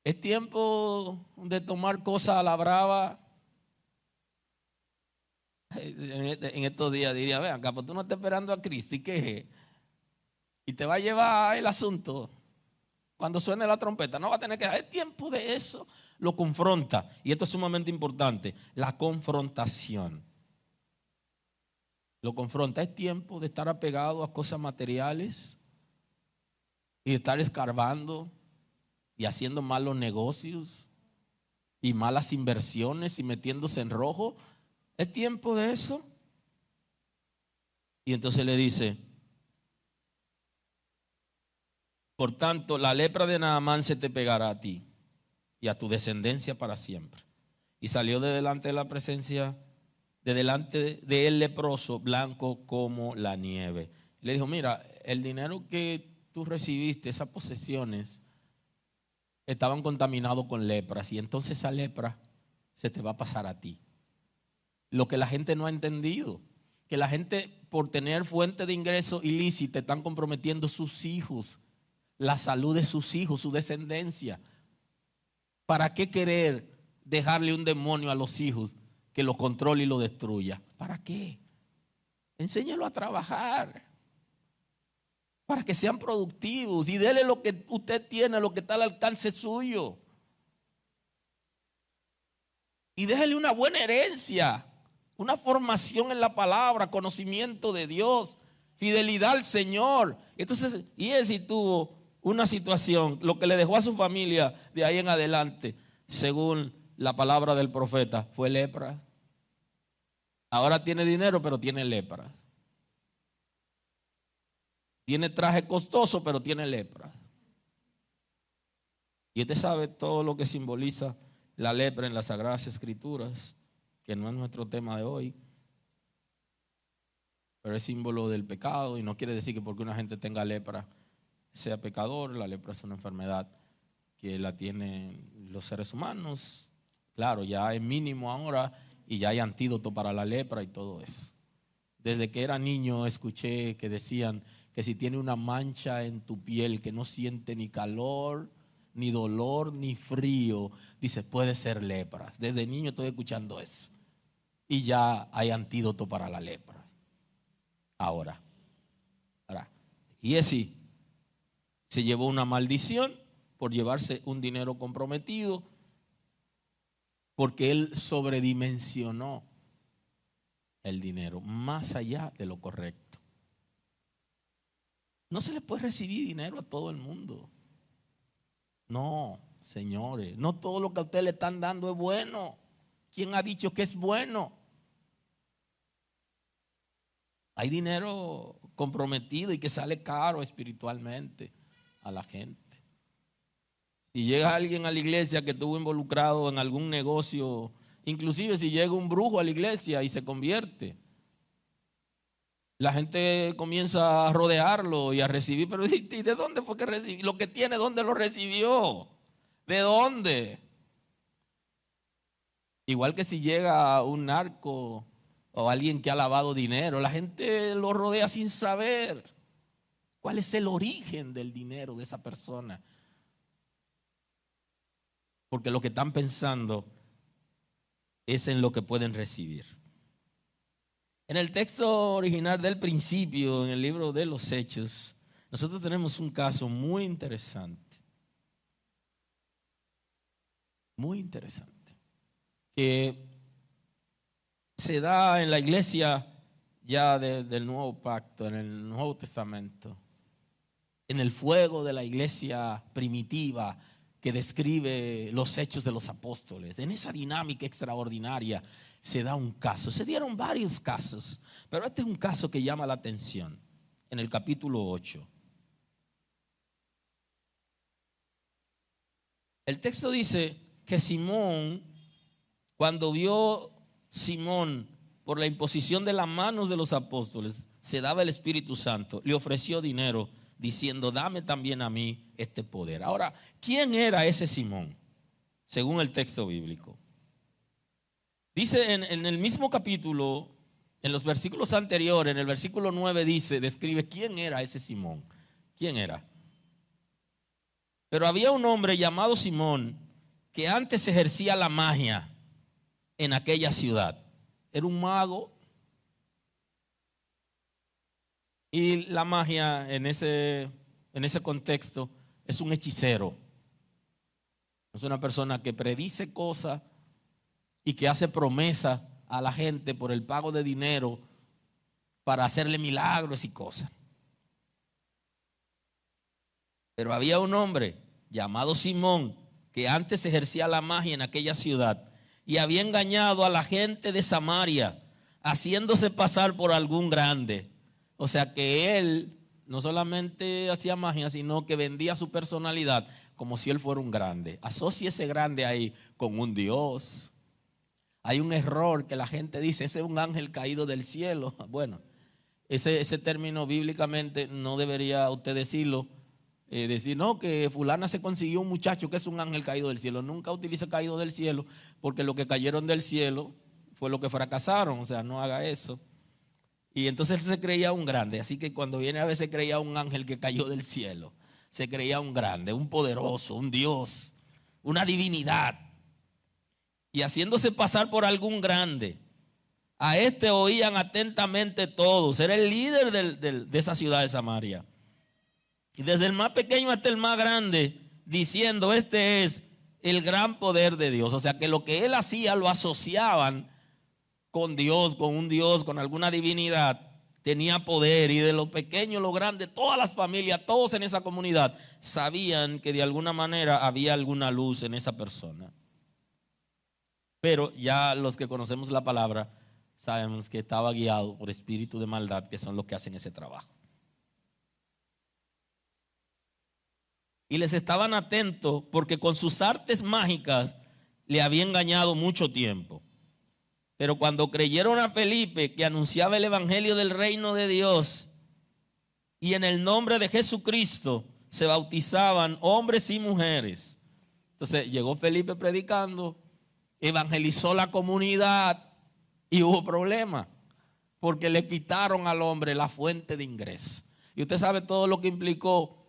¿Es tiempo de tomar cosas a la brava? En estos días diría: vean acá, pues tú no estás esperando a Cristo, ¿y qué? Y te va a llevar el asunto. Cuando suene la trompeta, no va a tener que... Es tiempo de eso. Lo confronta. Y esto es sumamente importante: la confrontación. Lo confronta. Es tiempo de estar apegado a cosas materiales y de estar escarbando y haciendo malos negocios y malas inversiones y metiéndose en rojo. ¿Es tiempo de eso? Y entonces le dice: por tanto, la lepra de Naamán se te pegará a ti y a tu descendencia para siempre. Y salió de delante de la presencia, de delante de él leproso, blanco como la nieve. Le dijo: mira, el dinero que tú recibiste, esas posesiones, estaban contaminados con lepras, y entonces esa lepra se te va a pasar a ti. Lo que la gente no ha entendido, que la gente, por tener fuente de ingreso ilícita, están comprometiendo sus hijos, la salud de sus hijos, su descendencia. ¿Para qué querer dejarle un demonio a los hijos que lo controle y lo destruya? ¿Para qué? Enséñelo a trabajar para que sean productivos y dele lo que usted tiene, lo que está al alcance suyo. Y déjele una buena herencia, una formación en la palabra, conocimiento de Dios, fidelidad al Señor. Entonces, y él sí tuvo una situación, lo que le dejó a su familia de ahí en adelante, según la palabra del profeta, fue lepra. Ahora tiene dinero, pero tiene lepra. Tiene traje costoso, pero tiene lepra. Y usted sabe todo lo que simboliza la lepra en las Sagradas Escrituras, que no es nuestro tema de hoy, pero es símbolo del pecado, y no quiere decir que porque una gente tenga lepra sea pecador. La lepra es una enfermedad que la tienen los seres humanos. Claro, ya es mínimo ahora y ya hay antídoto para la lepra y todo eso. Desde que era niño escuché que decían que si tiene una mancha en tu piel que no siente ni calor, ni dolor, ni frío, dice, puede ser lepra. Desde niño estoy escuchando eso. Y ya hay antídoto para la lepra. Ahora. Giesi se llevó una maldición por llevarse un dinero comprometido, porque él sobredimensionó el dinero más allá de lo correcto. No se le puede recibir dinero a todo el mundo. No, señores, no todo lo que a usted le están dando es bueno. ¿Quién ha dicho que es bueno? Hay dinero comprometido y que sale caro espiritualmente a la gente. Si llega alguien a la iglesia que estuvo involucrado en algún negocio, inclusive si llega un brujo a la iglesia y se convierte, la gente comienza a rodearlo y a recibir. Pero ¿y de dónde fue que recibió? Lo que tiene, ¿dónde lo recibió? ¿De dónde? Igual que si llega un narco o alguien que ha lavado dinero, la gente lo rodea sin saber cuál es el origen del dinero de esa persona. Porque lo que están pensando es en lo que pueden recibir. En el texto original del principio, en el libro de los Hechos, nosotros tenemos un caso muy interesante. Muy interesante. Que se da en la iglesia ya del Nuevo Pacto, en el Nuevo Testamento. En el fuego de la iglesia primitiva que describe los hechos de los apóstoles. En esa dinámica extraordinaria se da un caso. Se dieron varios casos, pero este es un caso que llama la atención. En el capítulo 8. El texto dice que Simón cuando vio Simón por la imposición de las manos de los apóstoles, se daba el Espíritu Santo, le ofreció dinero diciendo, dame también a mí este poder. Ahora, ¿quién era ese Simón? Según el texto bíblico. Dice en el mismo capítulo, en los versículos anteriores, en el versículo 9 dice, describe quién era ese Simón. ¿Quién era? Pero había un hombre llamado Simón que antes ejercía la magia en aquella ciudad. Era un mago. Y la magia en ese contexto es un hechicero. Es una persona que predice cosas y que hace promesas a la gente por el pago de dinero para hacerle milagros y cosas. Pero había un hombre llamado Simón que antes ejercía la magia en aquella ciudad y había engañado a la gente de Samaria, haciéndose pasar por algún grande. O sea que él no solamente hacía magia, sino que vendía su personalidad como si él fuera un grande. Asocia ese grande ahí con un Dios. Hay un error que la gente dice, ese es un ángel caído del cielo. Bueno, ese término bíblicamente no debería usted decirlo. Decir, no, que fulana se consiguió un muchacho que es un ángel caído del cielo. Nunca utilice caído del cielo, porque lo que cayeron del cielo fue lo que fracasaron. O sea, no haga eso. Y entonces él se creía un grande. Así que cuando viene a ver, se creía un ángel que cayó del cielo. Se creía un grande, un poderoso, un Dios, una divinidad. Y haciéndose pasar por algún grande. A este oían atentamente todos. Era el líder de esa ciudad de Samaria. Y desde el más pequeño hasta el más grande, diciendo, este es el gran poder de Dios. O sea que lo que él hacía lo asociaban con Dios, con un Dios, con alguna divinidad. Tenía poder, y de lo pequeño, lo grande, todas las familias, todos en esa comunidad sabían que de alguna manera había alguna luz en esa persona. Pero ya los que conocemos la palabra sabemos que estaba guiado por espíritu de maldad, que son los que hacen ese trabajo. Y les estaban atentos porque con sus artes mágicas le había engañado mucho tiempo. Pero cuando creyeron a Felipe, que anunciaba el evangelio del reino de Dios, y en el nombre de Jesucristo se bautizaban hombres y mujeres. Entonces llegó Felipe predicando, evangelizó la comunidad y hubo problema, porque le quitaron al hombre la fuente de ingreso. Y usted sabe todo lo que implicó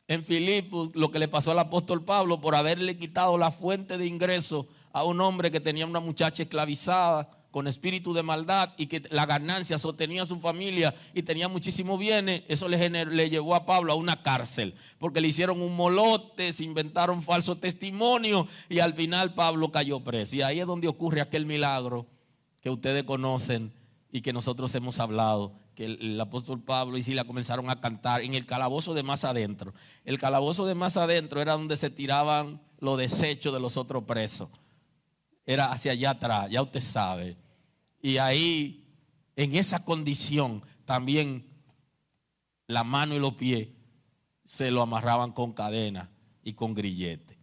en Filipos, lo que le pasó al apóstol Pablo por haberle quitado la fuente de ingreso a un hombre que tenía una muchacha esclavizada con espíritu de maldad y que la ganancia sostenía a su familia y tenía muchísimos bienes. Eso le llevó a Pablo a una cárcel porque le hicieron un molote, se inventaron falso testimonio y al final Pablo cayó preso. Y ahí es donde ocurre aquel milagro que ustedes conocen y que nosotros hemos hablado, que el apóstol Pablo y Sila comenzaron a cantar en el calabozo de más adentro. El calabozo de más adentro era donde se tiraban los desechos de los otros presos. Era hacia allá atrás, ya usted sabe. Y ahí, en esa condición, también la mano y los pies se lo amarraban con cadena y con grillete.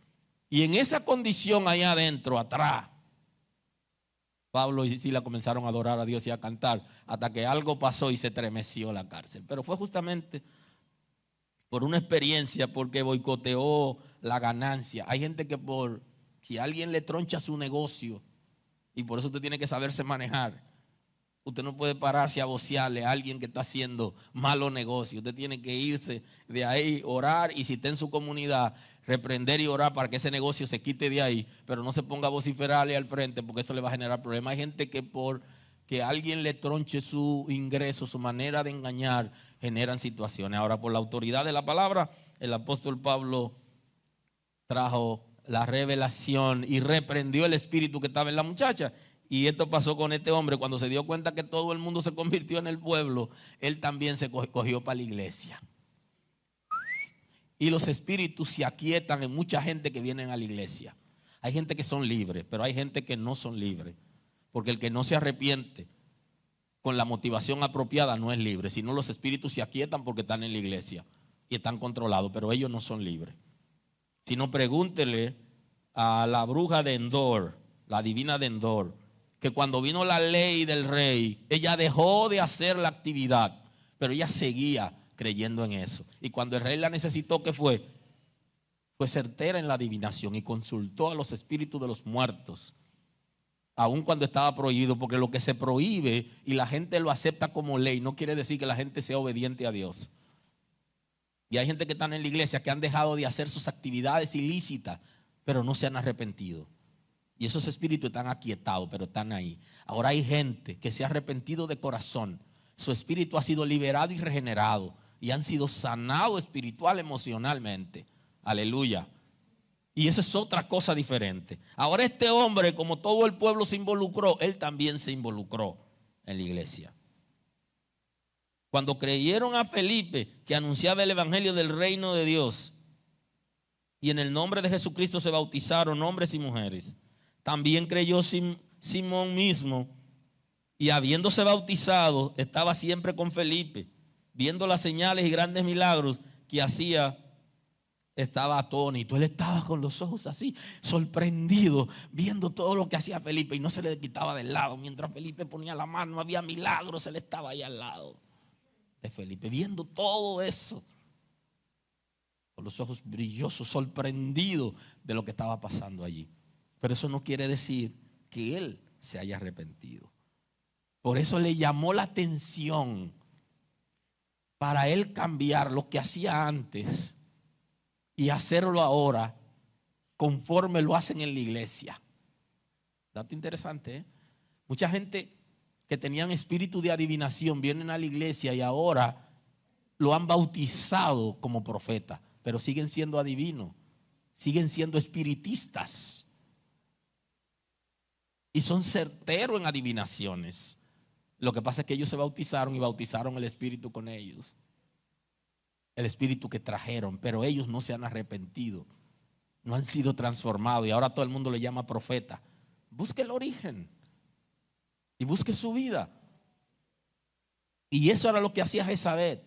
Y en esa condición allá adentro, atrás, Pablo y Sila comenzaron a adorar a Dios y a cantar hasta que algo pasó y se estremeció la cárcel. Pero fue justamente por una experiencia, porque boicoteó la ganancia. Hay gente que si alguien le troncha su negocio, y por eso usted tiene que saberse manejar, usted no puede pararse a vocearle a alguien que está haciendo malos negocios. Usted tiene que irse de ahí, orar, y si está en su comunidad, reprender y orar para que ese negocio se quite de ahí, pero no se ponga a vociferarle al frente porque eso le va a generar problemas. Hay gente que por que alguien le tronche su ingreso, su manera de engañar, generan situaciones. Ahora, por la autoridad de la palabra, el apóstol Pablo trajo la revelación y reprendió el espíritu que estaba en la muchacha. Y esto pasó con este hombre. Cuando se dio cuenta que todo el mundo se convirtió en el pueblo, él también se cogió para la iglesia. Y los espíritus se aquietan en mucha gente que viene a la iglesia. Hay gente que son libres, pero hay gente que no son libres. Porque el que no se arrepiente con la motivación apropiada no es libre, sino los espíritus se aquietan porque están en la iglesia y están controlados, pero ellos no son libres. Si no, pregúntele a la bruja de Endor, la divina de Endor, que cuando vino la ley del rey, ella dejó de hacer la actividad, pero ella seguía creyendo en eso. Y cuando el rey la necesitó, ¿qué fue? Fue certera en la adivinación y consultó a los espíritus de los muertos, aun cuando estaba prohibido, porque lo que se prohíbe y la gente lo acepta como ley, no quiere decir que la gente sea obediente a Dios. Y hay gente que están en la iglesia que han dejado de hacer sus actividades ilícitas, pero no se han arrepentido. Y esos espíritus están aquietados, pero están ahí. Ahora hay gente que se ha arrepentido de corazón. Su espíritu ha sido liberado y regenerado. Y han sido sanados espiritual, emocionalmente. Aleluya. Y esa es otra cosa diferente. Ahora este hombre, como todo el pueblo se involucró, él también se involucró en la iglesia. Cuando creyeron a Felipe, que anunciaba el evangelio del reino de Dios, y en el nombre de Jesucristo se bautizaron hombres y mujeres, también creyó Simón mismo, y habiéndose bautizado, estaba siempre con Felipe, viendo las señales y grandes milagros que hacía. Estaba atónito, él estaba con los ojos así, sorprendido, viendo todo lo que hacía Felipe, y no se le quitaba del lado. Mientras Felipe ponía la mano, había milagros, él estaba ahí al lado de Felipe, viendo todo eso, con los ojos brillosos, sorprendido de lo que estaba pasando allí. Pero eso no quiere decir que él se haya arrepentido. Por eso le llamó la atención para él cambiar lo que hacía antes y hacerlo ahora conforme lo hacen en la iglesia. Dato interesante, ¿eh? Mucha gente que tenían espíritu de adivinación vienen a la iglesia y ahora lo han bautizado como profeta, pero siguen siendo adivinos, siguen siendo espiritistas y son certeros en adivinaciones. Lo que pasa es que ellos se bautizaron y bautizaron el espíritu con ellos, el espíritu que trajeron, pero ellos no se han arrepentido, no han sido transformados y ahora todo el mundo le llama profeta. Busque el origen y busque su vida. Y eso era lo que hacía Jezabel,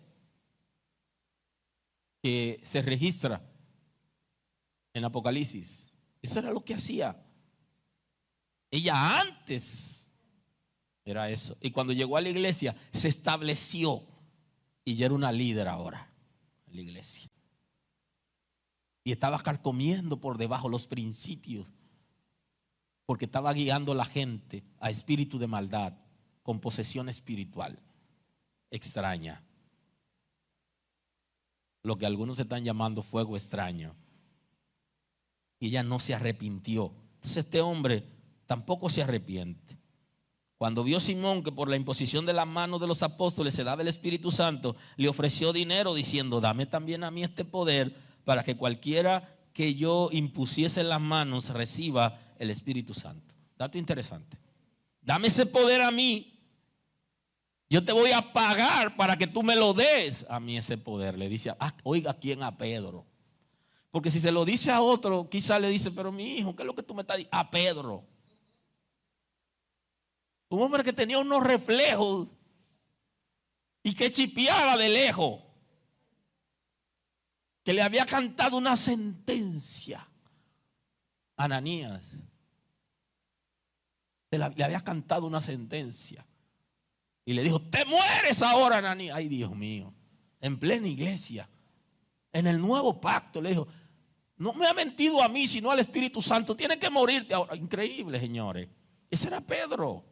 que se registra en Apocalipsis. Eso era lo que hacía. Ella antes era eso. Y cuando llegó a la iglesia se estableció y ya era una líder ahora en la iglesia. Y estaba carcomiendo por debajo los principios, porque estaba guiando a la gente a espíritu de maldad con posesión espiritual extraña. Lo que algunos están llamando fuego extraño. Y ella no se arrepintió. Entonces este hombre tampoco se arrepiente. Cuando vio Simón que por la imposición de las manos de los apóstoles se daba el Espíritu Santo, le ofreció dinero diciendo: dame también a mí este poder para que cualquiera que yo impusiese en las manos reciba el Espíritu Santo. Dato interesante. Dame ese poder a mí. Yo te voy a pagar para que tú me lo des a mí ese poder. Le dice, oiga, ¿quién? A Pedro. Porque si se lo dice a otro, quizá le dice, pero mi hijo, ¿qué es lo que tú me estás diciendo? A Pedro. Un hombre que tenía unos reflejos y que chipeaba de lejos, que le había cantado una sentencia a Ananías. Le había cantado una sentencia y le dijo: te mueres ahora, Ananías. Ay, Dios mío, en plena iglesia, en el nuevo pacto, le dijo: no me ha mentido a mí, sino al Espíritu Santo, tienes que morirte ahora. Increíble, señores. Ese era Pedro.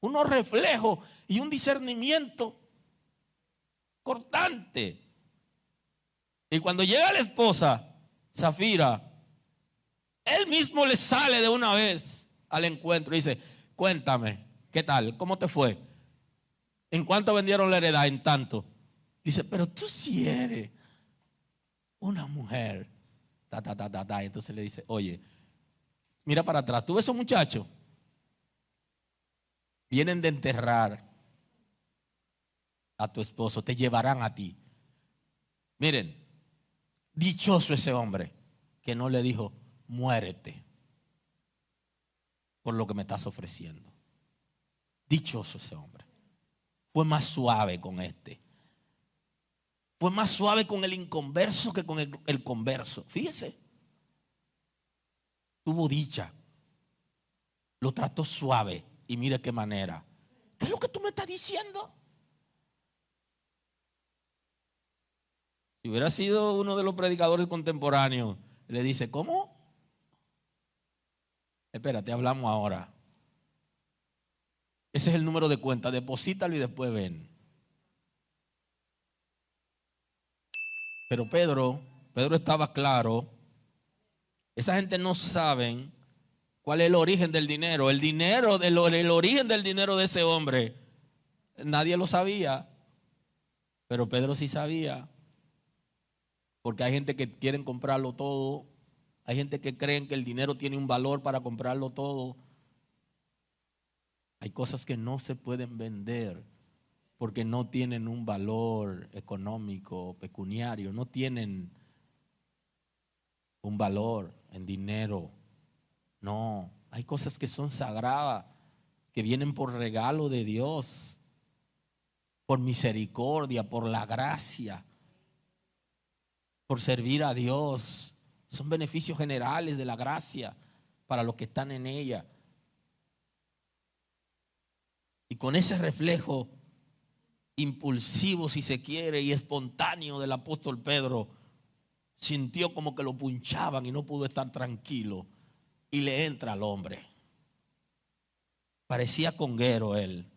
Unos reflejos y un discernimiento cortante. Y cuando llega la esposa, Zafira, él mismo le sale de una vez al encuentro y dice: cuéntame, ¿qué tal? ¿Cómo te fue? ¿En cuánto vendieron la heredad? En tanto. Dice: pero tú sí eres una mujer. Entonces le dice: oye, mira para atrás, ¿tú ves esos muchachos? Vienen de enterrar a tu esposo, te llevarán a ti. Miren, dichoso ese hombre que no le dijo: muérete por lo que me estás ofreciendo. Dichoso ese hombre. Fue más suave con este. Fue más suave con el inconverso que con el converso. Fíjese. Tuvo dicha. Lo trató suave y mire qué manera. ¿Qué es lo que tú me estás diciendo? Si hubiera sido uno de los predicadores contemporáneos, le dice, ¿cómo? Espérate, hablamos ahora. Ese es el número de cuenta, deposítalo y después ven. Pero Pedro estaba claro. Esa gente no sabe cuál es el origen del dinero. El origen del dinero de ese hombre, nadie lo sabía. Pero Pedro sí sabía. Porque hay gente que quieren comprarlo todo. Hay gente que creen que el dinero tiene un valor para comprarlo todo. Hay cosas que no se pueden vender porque no tienen un valor económico, pecuniario. No tienen un valor en dinero. No, hay cosas que son sagradas, que vienen por regalo de Dios, por misericordia, por la gracia, por servir a Dios. Son beneficios generales de la gracia para los que están en ella. Y con ese reflejo impulsivo, si se quiere, y espontáneo del apóstol Pedro, sintió como que lo punchaban y no pudo estar tranquilo. Y le entra al hombre. Parecía conguero él.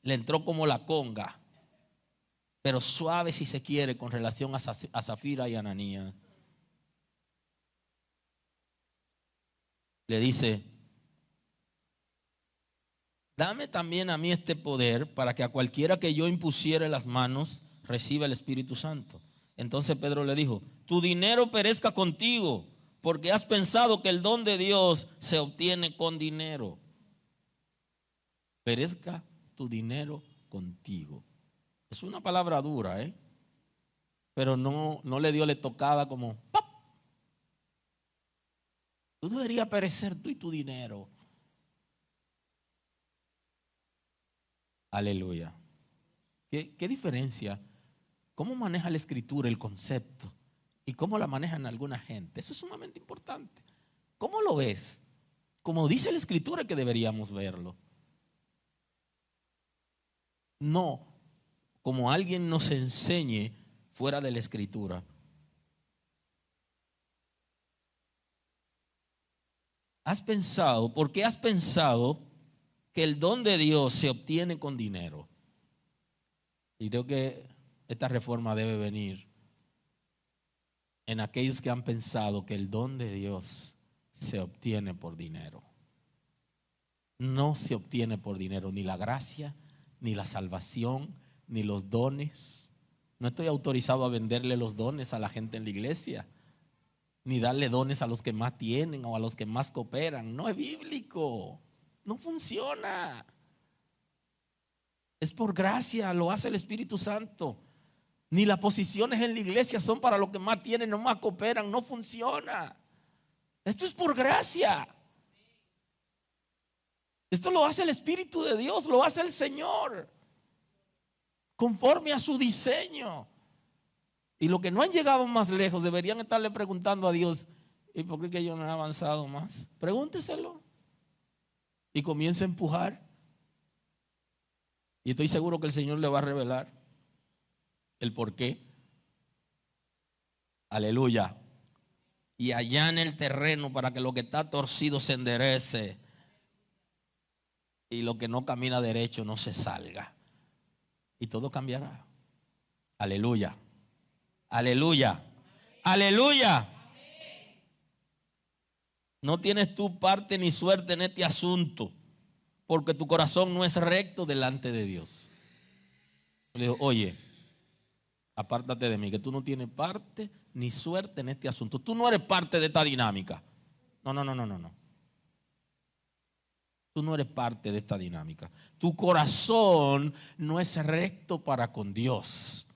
Le entró como la conga, pero suave si se quiere con relación a Zafira y Ananías. Le dice, dame también a mí este poder para que a cualquiera que yo impusiere las manos reciba el Espíritu Santo. Entonces Pedro le dijo, tu dinero perezca contigo, porque has pensado que el don de Dios se obtiene con dinero. Perezca tu dinero contigo. Es una palabra dura, pero no le dio le tocada como ¡pap! Tú deberías perecer tú y tu dinero. Aleluya. ¿Qué diferencia? ¿Cómo maneja la Escritura el concepto? ¿Y cómo la manejan alguna gente? Eso es sumamente importante. ¿Cómo lo ves? Como dice la Escritura que deberíamos verlo. No como alguien nos enseñe fuera de la Escritura. ¿Por qué has pensado que el don de Dios se obtiene con dinero? Y creo que esta reforma debe venir en aquellos que han pensado que el don de Dios se obtiene por dinero. No se obtiene por dinero, ni la gracia, ni la salvación, ni los dones. No estoy autorizado a venderle los dones a la gente en la iglesia, ni darle dones a los que más tienen o a los que más cooperan. No es bíblico, no funciona. Es por gracia, lo hace el Espíritu Santo. Ni las posiciones en la iglesia son para los que más tienen o más cooperan, no funciona. Esto es por gracia. Esto lo hace el Espíritu de Dios, lo hace el Señor, conforme a su diseño. Y los que no han llegado más lejos deberían estarle preguntando a Dios, ¿y por qué que yo no he avanzado más? Pregúnteselo y comience a empujar. Y estoy seguro que el Señor le va a revelar el por qué. Aleluya. Y allá en el terreno para que lo que está torcido se enderece y lo que no camina derecho no se salga. Y todo cambiará. Aleluya. Aleluya. Aleluya. No tienes tú parte ni suerte en este asunto, porque tu corazón no es recto delante de Dios. Le digo, oye, apártate de mí, que tú no tienes parte ni suerte en este asunto. Tú no eres parte de esta dinámica. No. Tú no eres parte de esta dinámica. Tu corazón no es recto para con Dios.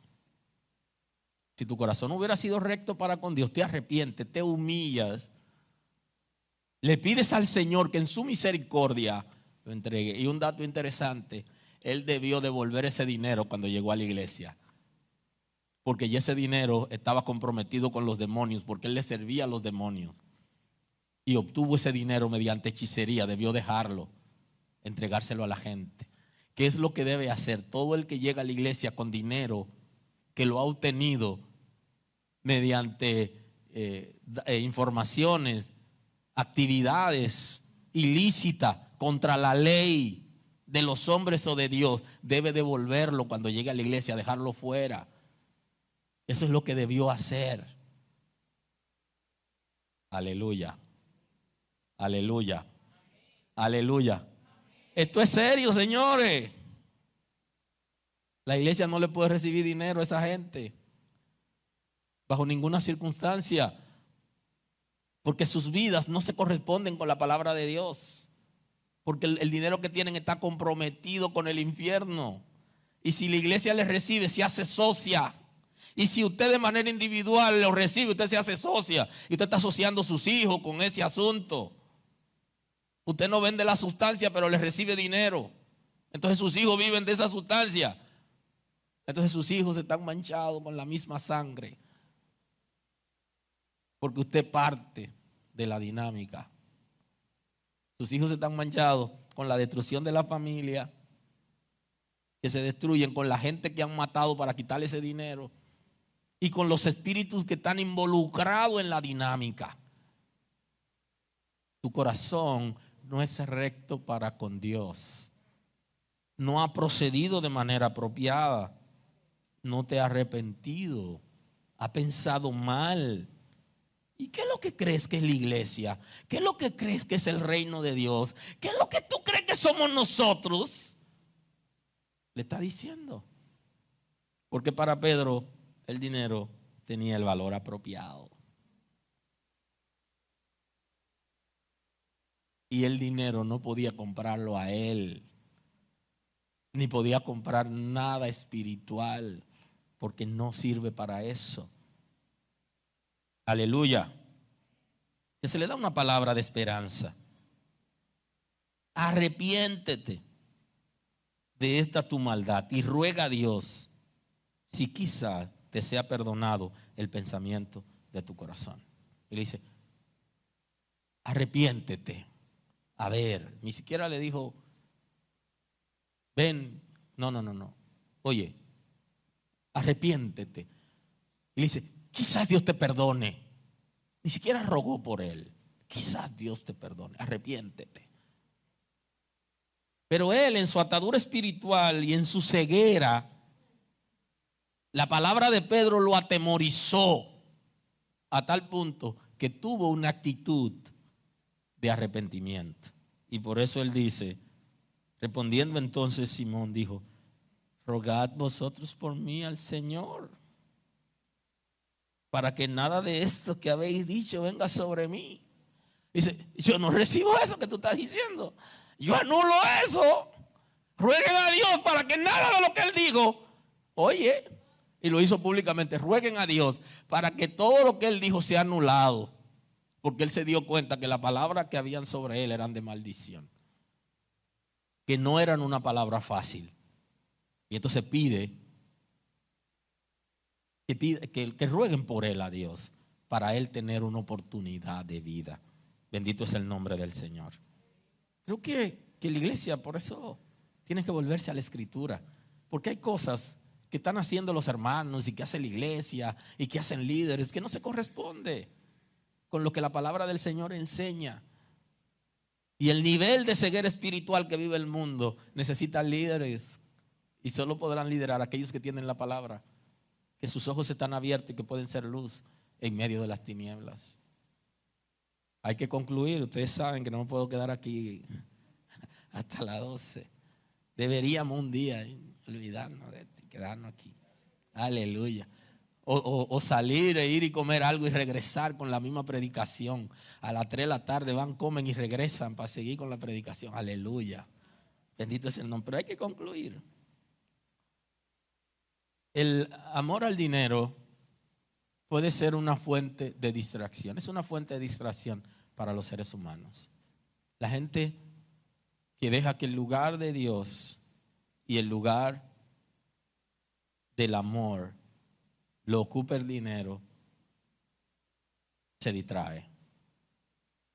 Si tu corazón hubiera sido recto para con Dios, te arrepientes, te humillas, le pides al Señor que en su misericordia lo entregue. Y un dato interesante, él debió devolver ese dinero cuando llegó a la iglesia, porque ya ese dinero estaba comprometido con los demonios, porque él le servía a los demonios. y obtuvo ese dinero mediante hechicería, debió dejarlo, entregárselo a la gente. ¿Qué es lo que debe hacer todo el que llega a la iglesia con dinero que lo ha obtenido mediante informaciones, actividades ilícitas contra la ley de los hombres o de Dios? Debe devolverlo cuando llegue a la iglesia, dejarlo fuera. Eso es lo que debió hacer. Aleluya. Aleluya. Aleluya. Esto es serio, señores. La iglesia no le puede recibir dinero a esa gente bajo ninguna circunstancia, porque sus vidas no se corresponden con la palabra de Dios, porque el dinero que tienen está comprometido con el infierno. Y si la iglesia les recibe, se hace socia. Y si usted de manera individual lo recibe, usted se hace socia y usted está asociando a sus hijos con ese asunto. Usted no vende la sustancia, pero le recibe dinero. Entonces sus hijos viven de esa sustancia. Entonces sus hijos están manchados con la misma sangre, porque usted parte de la dinámica. Sus hijos están manchados con la destrucción de la familia, que se destruyen, con la gente que han matado para quitarle ese dinero y con los espíritus que están involucrados en la dinámica. Tu corazón no es recto para con Dios. No ha procedido de manera apropiada. No te ha arrepentido. Ha pensado mal. ¿Y qué es lo que crees que es la iglesia? ¿Qué es lo que crees que es el reino de Dios? ¿Qué es lo que tú crees que somos nosotros? Le está diciendo. Porque para Pedro el dinero tenía el valor apropiado. Y el dinero no podía comprarlo a él, ni podía comprar nada espiritual, porque no sirve para eso. Aleluya. Que se le da una palabra de esperanza. Arrepiéntete de esta tu maldad y ruega a Dios si quizá te sea perdonado el pensamiento de tu corazón. Y le dice, arrepiéntete. A ver, ni siquiera le dijo, ven, no. Oye, arrepiéntete. Y le dice, quizás Dios te perdone. Ni siquiera rogó por él. Quizás Dios te perdone, arrepiéntete. Pero él, en su atadura espiritual y en su ceguera, la palabra de Pedro lo atemorizó a tal punto que tuvo una actitud de arrepentimiento. Y por eso él dice, respondiendo entonces Simón dijo, rogad vosotros por mí al Señor, para que nada de esto que habéis dicho venga sobre mí. Dice, yo no recibo eso que tú estás diciendo. Yo anulo eso. Rueguen a Dios para que nada de lo que él dijo, oye, y lo hizo públicamente, rueguen a Dios para que todo lo que él dijo sea anulado. Porque él se dio cuenta que las palabras que habían sobre él eran de maldición, que no eran una palabra fácil. Y entonces pide que rueguen por él a Dios, para él tener una oportunidad de vida. Bendito es el nombre del Señor. Creo que la iglesia por eso tiene que volverse a la escritura, porque hay cosas que están haciendo los hermanos y que hace la iglesia y que hacen líderes que no se corresponde con lo que la palabra del Señor enseña. Y el nivel de ceguera espiritual que vive el mundo necesita líderes, y solo podrán liderar aquellos que tienen la palabra, que sus ojos están abiertos y que pueden ser luz en medio de las tinieblas. Hay que concluir. Ustedes saben que no me puedo quedar aquí hasta las 12. Deberíamos un día olvidarnos de esto y quedarnos aquí. Aleluya. O salir e ir y comer algo y regresar con la misma predicación. A las 3 de la tarde van, comen y regresan para seguir con la predicación. Aleluya. Bendito es el nombre. Pero hay que concluir. El amor al dinero puede ser una fuente de distracción. Es una fuente de distracción para los seres humanos. La gente que deja que el lugar de Dios y el lugar del amor lo ocupe el dinero, se distrae.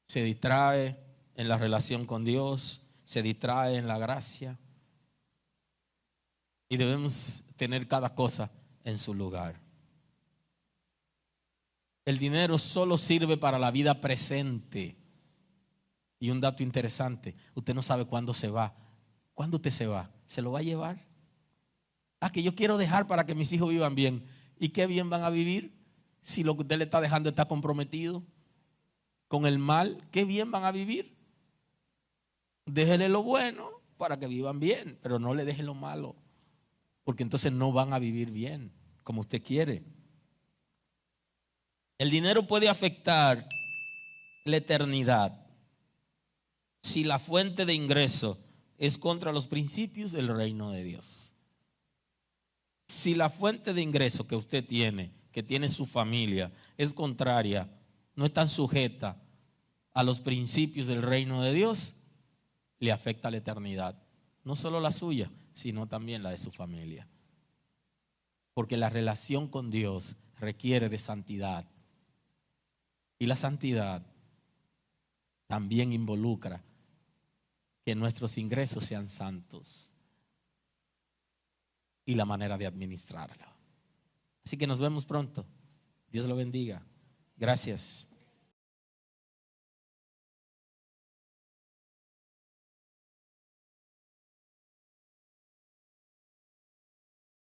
Se distrae en la relación con Dios, se distrae en la gracia. Y debemos tener cada cosa en su lugar. El dinero solo sirve para la vida presente. Y un dato interesante, usted no sabe cuándo se va. ¿Cuándo usted se va? ¿Se lo va a llevar? Ah, que yo quiero dejar para que mis hijos vivan bien. ¿Y qué bien van a vivir si lo que usted le está dejando está comprometido con el mal? ¿Qué bien van a vivir? Déjele lo bueno para que vivan bien, pero no le deje lo malo, porque entonces no van a vivir bien como usted quiere. El dinero puede afectar la eternidad si la fuente de ingreso es contra los principios del reino de Dios. Si la fuente de ingreso que usted tiene, que tiene su familia, es contraria, no está sujeta a los principios del reino de Dios, le afecta la eternidad. No solo la suya, sino también la de su familia. Porque la relación con Dios requiere de santidad. Y la santidad también involucra que nuestros ingresos sean santos y la manera de administrarlo. Así que nos vemos pronto. Dios lo bendiga. Gracias.